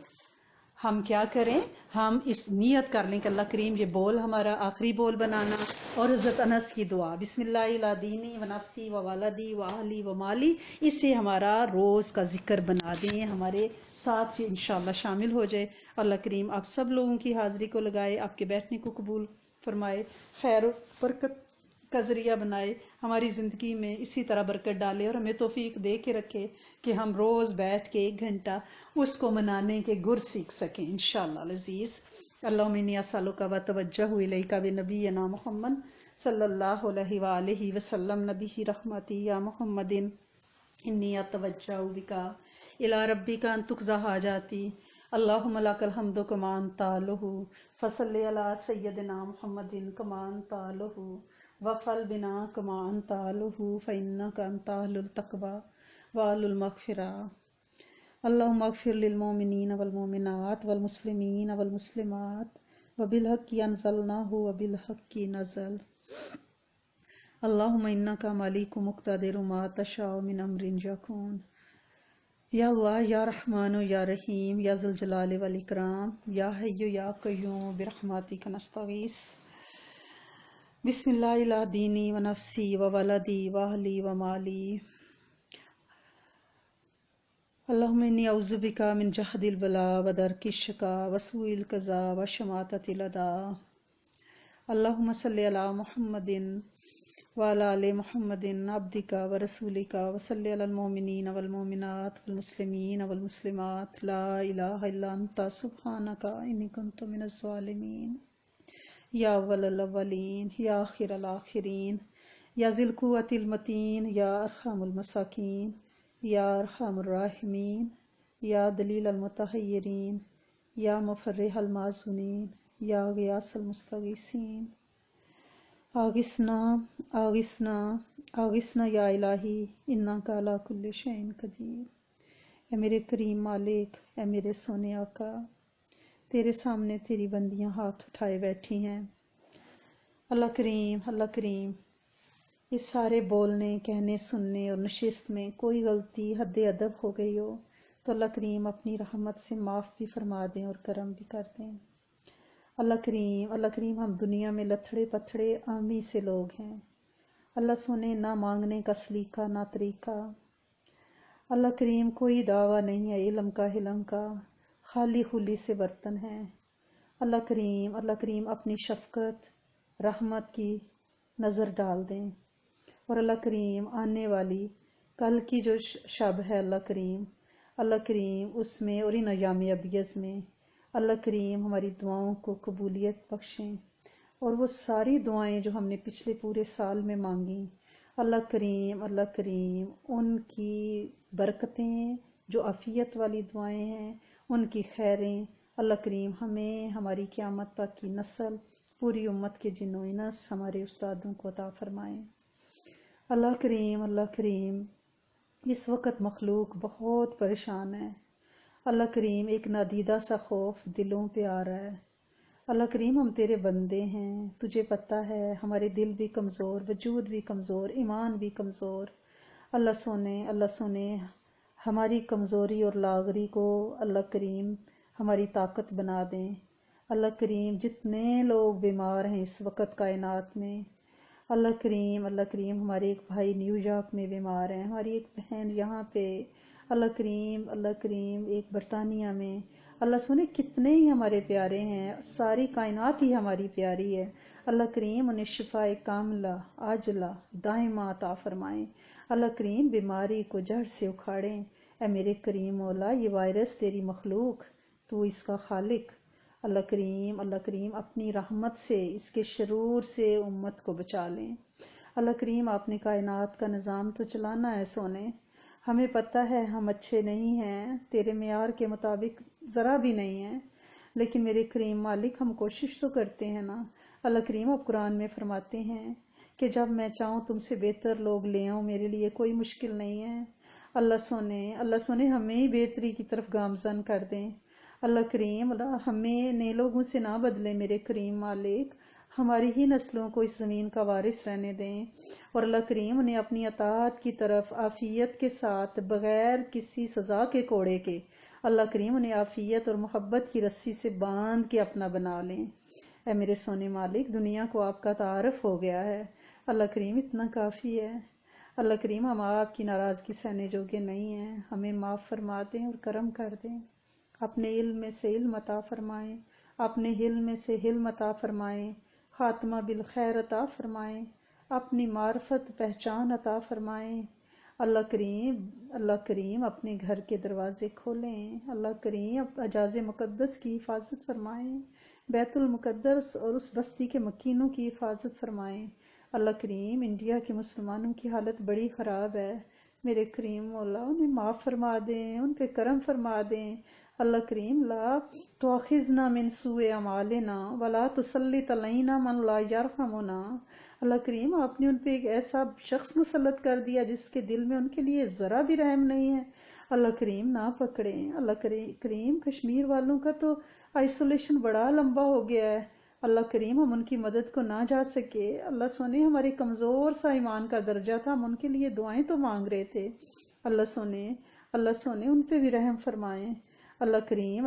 S1: ہم کیا کریں، ہم اس نیت کر لیں کہ اللہ کریم یہ بول ہمارا آخری بول بنانا. اور حضرت انس کی دعا بسم اللہ لا دینی و نفسی و والدی و اہلی و مالی، اسے ہمارا روز کا ذکر بنا دیں، ہمارے ساتھ انشاءاللہ شامل ہو جائے. اللہ کریم آپ سب لوگوں کی حاضری کو لگائے، آپ کے بیٹھنے کو قبول فرمائے، خیر و برکت کا ذریعہ بنائے، ہماری زندگی میں اسی طرح برکت ڈالے اور ہمیں توفیق دے کے رکھے کہ ہم روز بیٹھ کے 1 گھنٹہ اس کو منانے کے گر سیکھ سکیں انشاءاللہ العزیز. اللہم انی اسألک و توجہ الیک بنبینا محمد صلی اللہ علیہ وآلہ وسلم نبی رحمتی یا محمد انی اتوجہ بک الی ربک ان تقضی حاجاتی اللہم لک الحمد کما انت له فصلی علی سیدنا محمد کما انت له وفعل بنا کما انت له فإنک انت اہل التقوی واہل المغفرہ. اللہم اغفر للمؤمنین والمؤمنات والمسلمین والمسلمات وبالحق انزلناہ وبالحق نزل اللہم انکا مالک مقتدر ما تشاء من امر یکون یا اللہ یا رحمان یا رحیم یا ذو الجلال والاکرام یا حی یا قیوم برحمتک نستغیث بسم اللہ لا دینی و نفسی و ولدی و اہلی و مالی اللہم انی اعوذ بک من جہد البلاء و درک الشقاء و سوء القضاء و شماتۃ الاعداء اللہم صلی علی محمد وعلی آل محمد عبدک و رسولک و صلی علی المؤمنین والمؤمنات والمسلمین والمسلمات لا الہ الا انت سبحانک انی کنت من الظالمین یا اول الاولین یا آخر الاخرین یا ذی القوۃ المتین یا ارحم المساکین یا ارحم الراحمین یا دلیل المتحیرین یا مفرح المعذونین یا غیاث المستغیثین آغثنا آغثنا آغثنا یا الہی انکا علی کل شیء قدیر۔ اے میرے کریم مالک، اے میرے سونے آقا، تیرے سامنے تیری بندیاں ہاتھ اٹھائے بیٹھی ہیں۔ اللہ کریم، اس سارے بولنے، کہنے، سننے اور نشست میں کوئی غلطی حد ادب ہو گئی ہو تو اللہ کریم اپنی رحمت سے معاف بھی فرما دیں اور کرم بھی کر دیں۔ اللہ کریم ہم دنیا میں لتھڑے پتھڑے عامی سے لوگ ہیں۔ اللہ سونے نہ مانگنے کا سلیقہ نہ طریقہ۔ اللہ کریم کوئی دعویٰ نہیں ہے علم کا حلم کا، خالی خلی سے برتن ہیں۔ اللہ کریم اپنی شفقت رحمت کی نظر ڈال دیں، اور اللہ کریم آنے والی کل کی جو شب ہے اللہ کریم اس میں اور ان ایام ابیض میں اللہ کریم ہماری دعاؤں کو قبولیت بخشیں، اور وہ ساری دعائیں جو ہم نے پچھلے پورے سال میں مانگی اللہ کریم ان کی برکتیں جو عافیت والی دعائیں ہیں، ان کی خیریں اللہ کریم ہمیں، ہماری قیامت تک کی نسل، پوری امت کے جن و انس، ہمارے استادوں کو عطا فرمائیں۔ اللہ کریم اس وقت مخلوق بہت پریشان ہے۔ اللہ کریم ایک نادیدہ سا خوف دلوں پہ آ رہا ہے۔ اللہ کریم ہم تیرے بندے ہیں، تجھے پتہ ہے ہمارے دل بھی کمزور، وجود بھی کمزور، ایمان بھی کمزور۔ اللہ سونے ہماری کمزوری اور لاغری کو اللہ کریم ہماری طاقت بنا دیں۔ اللہ کریم جتنے لوگ بیمار ہیں اس وقت کائنات میں، اللہ کریم ہمارے ایک بھائی نیو یارک میں بیمار ہیں، ہماری ایک بہن یہاں پہ، اللہ کریم ایک برطانیہ میں، اللہ سنے کتنے ہی ہمارے پیارے ہیں، ساری کائنات ہی ہماری پیاری ہے۔ اللہ کریم انہیں شفاء کاملہ عاجلہ دائمہ عطا فرمائیں۔ اللہ کریم بیماری کو جڑ سے اکھاڑیں۔ اے میرے کریم مولا، یہ وائرس تیری مخلوق، تو اس کا خالق۔ اللہ کریم اپنی رحمت سے اس کے شرور سے امت کو بچا لیں۔ اللہ کریم آپ نے کائنات کا نظام تو چلانا ہے سونے، ہمیں پتہ ہے ہم اچھے نہیں ہیں، تیرے معیار کے مطابق ذرا بھی نہیں ہیں، لیکن میرے کریم مالک ہم کوشش تو کرتے ہیں نا۔ اللہ کریم آپ قرآن میں فرماتے ہیں کہ جب میں چاہوں تم سے بہتر لوگ لے آؤں، میرے لیے کوئی مشکل نہیں ہے۔ اللہ سونے ہمیں بہتری کی طرف گامزن کر دیں۔ اللہ کریم ہمیں نئے لوگوں سے نہ بدلے میرے کریم مالک، ہماری ہی نسلوں کو اس زمین کا وارث رہنے دیں، اور اللہ کریم انہیں اپنی اطاعت کی طرف عافیت کے ساتھ بغیر کسی سزا کے کوڑے کے اللہ کریم انہیں عافیت اور محبت کی رسی سے باندھ کے اپنا بنا لیں۔ اے میرے سونے مالک، دنیا کو آپ کا تعارف ہو گیا ہے، اللہ کریم اتنا کافی ہے۔ اللہ کریم ہم آپ کی ناراضگی سہنے جوگے نہیں ہیں، ہمیں معاف فرما دیں اور کرم کر دیں۔ اپنے علم میں سے علم عطا فرمائیں، اپنے حلم میں سے حلم عطا فرمائیں، خاتمہ بالخیر عطا فرمائیں، اپنی معرفت پہچان عطا فرمائیں۔ اللہ کریم اپنے گھر کے دروازے کھولیں۔ اللہ کریم حجاز مقدس کی حفاظت فرمائیں، بیت المقدس اور اس بستی کے مکینوں کی حفاظت فرمائیں۔ اللہ کریم انڈیا کے مسلمانوں کی حالت بڑی خراب ہے، میرے کریم مولا انہیں معاف فرما دیں، ان پہ کرم فرما دیں۔ اللہ کریم لا تؤاخذنا من سوء اعمالنا ولا تسلط علینا من لا یرحمنا۔ اللہ کریم آپ نے ان پہ ایک ایسا شخص مسلط کر دیا جس کے دل میں ان کے لیے ذرا بھی رحم نہیں ہے۔ اللہ کریم نہ پکڑیں، اللہ کریم کشمیر والوں کا تو آئسولیشن بڑا لمبا ہو گیا ہے، اللہ کریم ہم ان کی مدد کو نہ جا سکے، اللہ سونے ہمارے کمزور سا ایمان کا درجہ تھا، ہم ان کے لیے دعائیں تو مانگ رہے تھے، اللہ سونے ان پہ بھی رحم فرمائیں، اللہ کریم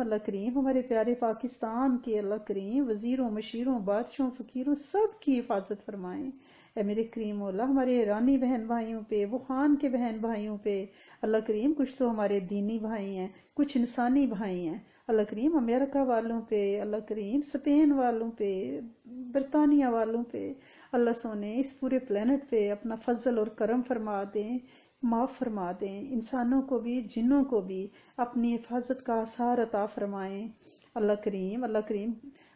S1: ہمارے پیارے پاکستان کے اللہ کریم وزیروں مشیروں بادشاہوں فقیروں سب کی حفاظت فرمائیں، اے میرے کریم مولا ہمارے ایرانی بہن بھائیوں پہ، ووہان کے بہن بھائیوں پہ، اللہ کریم کچھ تو ہمارے دینی بھائی ہیں، کچھ انسانی بھائی ہیں، اللہ کریم امریکہ والوں پہ، اللہ کریم اسپین والوں پہ، برطانیہ والوں پہ، اللہ سونے اس پورے پلینٹ پہ اپنا فضل اور کرم فرما دیں، معاف فرما دیں، انسانوں کو بھی جنوں کو بھی اپنی حفاظت کا آثار عطا فرمائیں، اللہ کریم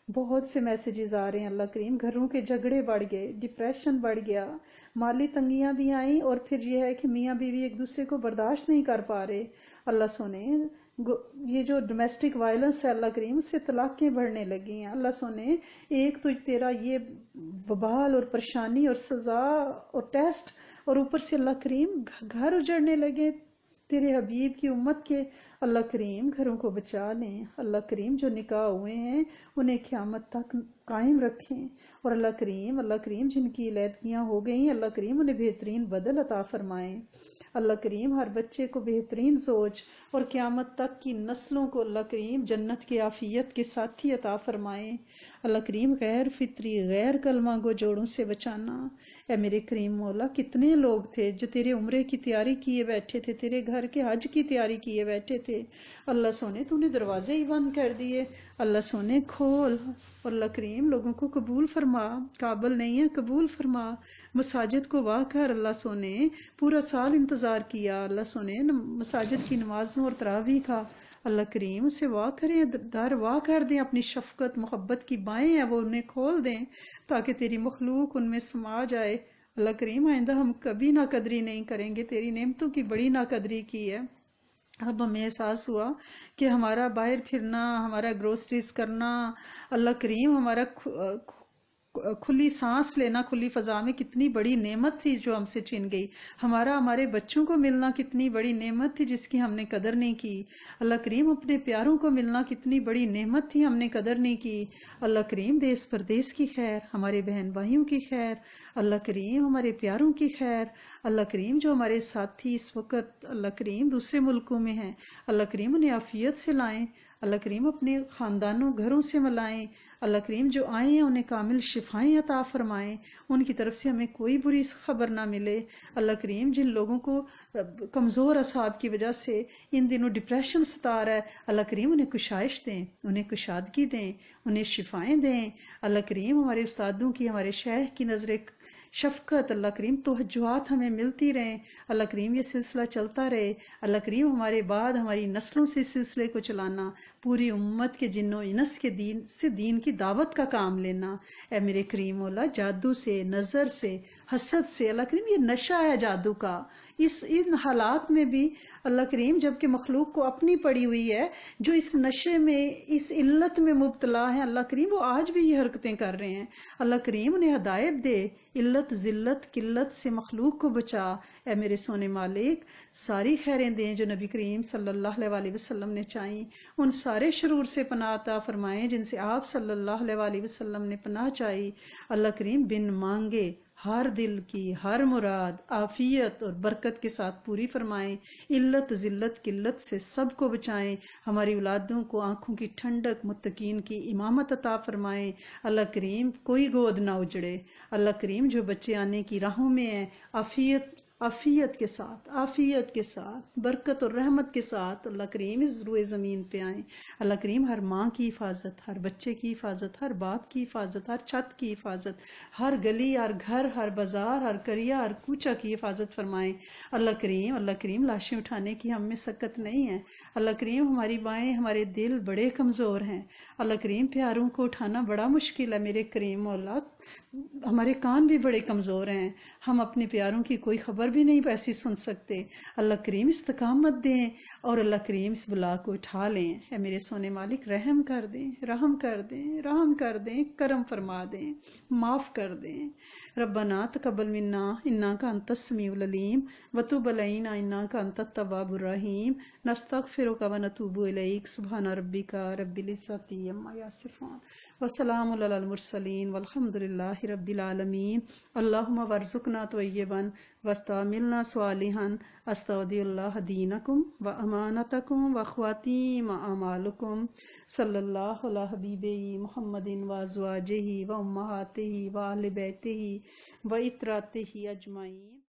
S1: بہت سے میسیجز آ رہے ہیں، اللہ کریم گھروں کے جھگڑے بڑھ گئے، ڈپریشن بڑھ گیا، مالی تنگیاں بھی آئیں، اور پھر یہ ہے کہ میاں بیوی ایک دوسرے کو برداشت نہیں کر پا رہے، اللہ سونے یہ جو ڈومیسٹک وائلنس ہے اللہ کریم اس سے طلاقیں بڑھنے لگی ہیں، اللہ سونے ایک تو تیرا یہ وبال اور پریشانی اور سزا اور ٹیسٹ، اور اوپر سے اللہ کریم گھر اجڑنے لگے تیرے حبیب کی امت کے، اللہ کریم گھروں کو بچا لیں، اللہ کریم جو نکاح ہوئے ہیں انہیں قیامت تک قائم رکھیں، اور اللہ کریم جن کی علیحدگیاں ہو گئیں اللہ کریم انہیں بہترین بدل عطا فرمائیں، اللہ کریم ہر بچے کو بہترین سوچ اور قیامت تک کی نسلوں کو اللہ کریم جنت کے عافیت کے ساتھی عطا فرمائیں، اللہ کریم غیر فطری غیر کلمہ گو جوڑوں سے بچانا، اے میرے کریم مولا کتنے لوگ تھے جو تیرے عمرے کی تیاری کیے بیٹھے تھے، تیرے گھر کے حج کی تیاری کیے بیٹھے تھے، اللہ سونے تو نے دروازے ہی بند کر دیے، اللہ سونے کھول، اور اللہ کریم لوگوں کو قبول فرما، قابل نہیں ہے قبول فرما، مساجد کو واہ کر، اللہ سونے پورا سال انتظار کیا، اللہ سونے مساجد کی نمازوں اور تراویح کا، اللہ کریم اسے واہ کریں، در واہ کر دیں، اپنی شفقت محبت کی بائیں ہیں وہ انہیں کھول دیں تاکہ تیری مخلوق ان میں سما جائے، اللہ کریم آئندہ ہم کبھی ناقدری نہیں کریں گے، تیری نعمتوں کی بڑی ناقدری کی ہے، اب ہمیں احساس ہوا کہ ہمارا باہر پھرنا، ہمارا گروسریز کرنا، اللہ کریم ہمارا کھلی سانس لینا کھلی فضا میں کتنی بڑی نعمت تھی جو ہم سے چھن گئی، ہمارے بچوں کو ملنا کتنی بڑی نعمت تھی جس کی ہم نے قدر نہیں کی، اللہ کریم اپنے پیاروں کو ملنا کتنی بڑی نعمت تھی ہم نے قدر نہیں کی، اللہ کریم دیس پردیس کی خیر، ہمارے بہن بھائیوں کی خیر، اللہ کریم ہمارے پیاروں کی خیر، اللہ کریم جو ہمارے ساتھی اس وقت اللہ کریم دوسرے ملکوں میں ہیں، اللہ کریم انہیں عافیت سے لائیں، اللہ کریم اپنے خاندانوں گھروں سے ملائیں، اللہ کریم جو آئے ہیں انہیں کامل شفائیں عطا فرمائیں، ان کی طرف سے ہمیں کوئی بری خبر نہ ملے، اللہ کریم جن لوگوں کو کمزور اعصاب کی وجہ سے ان دنوں ڈپریشن ستا رہا ہے، اللہ کریم انہیں کشائش دیں، انہیں کشادگی دیں، انہیں شفائیں دیں، اللہ کریم ہمارے استادوں کی ہمارے شیخ کی نظر شفقت، اللہ کریم توجہات ہمیں ملتی رہیں، اللہ کریم یہ سلسلہ چلتا رہے، اللہ کریم ہمارے بعد ہماری نسلوں سے اس سلسلے کو چلانا، پوری امت کے جن و انس کے دین کی دعوت کا کام لینا، اے میرے کریم مولا جادو سے نظر سے حسد سے، اللہ کریم یہ نشہ ہے جادو کا، ان حالات میں بھی اللہ کریم جبکہ مخلوق کو اپنی پڑی ہوئی ہے، جو اس نشے میں اس علت میں مبتلا ہے اللہ کریم وہ آج بھی یہ حرکتیں کر رہے ہیں، اللہ کریم انہیں ہدایت دے، علت ذلت قلت سے مخلوق کو بچا، اے میرے سونے مالک ساری خیریں دیں جو نبی کریم صلی اللہ علیہ وسلم نے چاہیں، ان سارے شرور سے پناہ عطا فرمائیں جن سے آپ صلی اللہ علیہ وسلم نے پناہ چاہی، اللہ کریم بن مانگے ہر دل کی ہر مراد عافیت اور برکت کے ساتھ پوری فرمائیں، علت ذلت قلت سے سب کو بچائیں، ہماری اولادوں کو آنکھوں کی ٹھنڈک متقین کی امامت عطا فرمائیں، اللہ کریم کوئی گود نہ اجڑے، اللہ کریم جو بچے آنے کی راہوں میں ہیں عافیت کے ساتھ برکت اور رحمت کے ساتھ اللہ کریم اس روئے زمین پہ آئیں، اللہ کریم ہر ماں کی حفاظت، ہر بچے کی حفاظت، ہر باپ کی حفاظت، ہر چھت کی حفاظت، ہر گلی ہر گھر ہر بازار ہر کریا ہر کوچہ کی حفاظت فرمائیں، اللہ کریم لاشیں اٹھانے کی ہم میں سکت نہیں ہے، اللہ کریم ہماری بائیں ہمارے دل بڑے کمزور ہیں، اللہ کریم پیاروں کو اٹھانا بڑا مشکل ہے، میرے کریم مولا ہمارے کان بھی بڑے کمزور ہیں، ہم اپنے پیاروں کی کوئی خبر بھی نہیں ایسی سن سکتے۔ اللہ کریم استقامت دیں اور اللہ کریم اس بلا کو اٹھا لیں۔ اے میرے سونے مالک رحم کر دیں، رحم کر دیں، رحم کر دیں، کرم فرما دیں، معاف کر دیں۔ ربنا تقبل منا انک انت السمیع العلیم وتب علینا انک انت التواب الرحیم، نستغفرک ونتوب الیک، سبحان ربک رب العزۃ عما یصفون وسلام علی المرسلین والحمد للہ رب العالمین۔ اللہم ورزقنا طیبا واستعملنا صالحا، استودع اللہ دینکم و امانتکم و خواتیم اعمالکم، صلی اللہ علی حبیبہ محمد و ازواجہ و امہاتہ و اہل بیتہ و اطراطہ اجمعین۔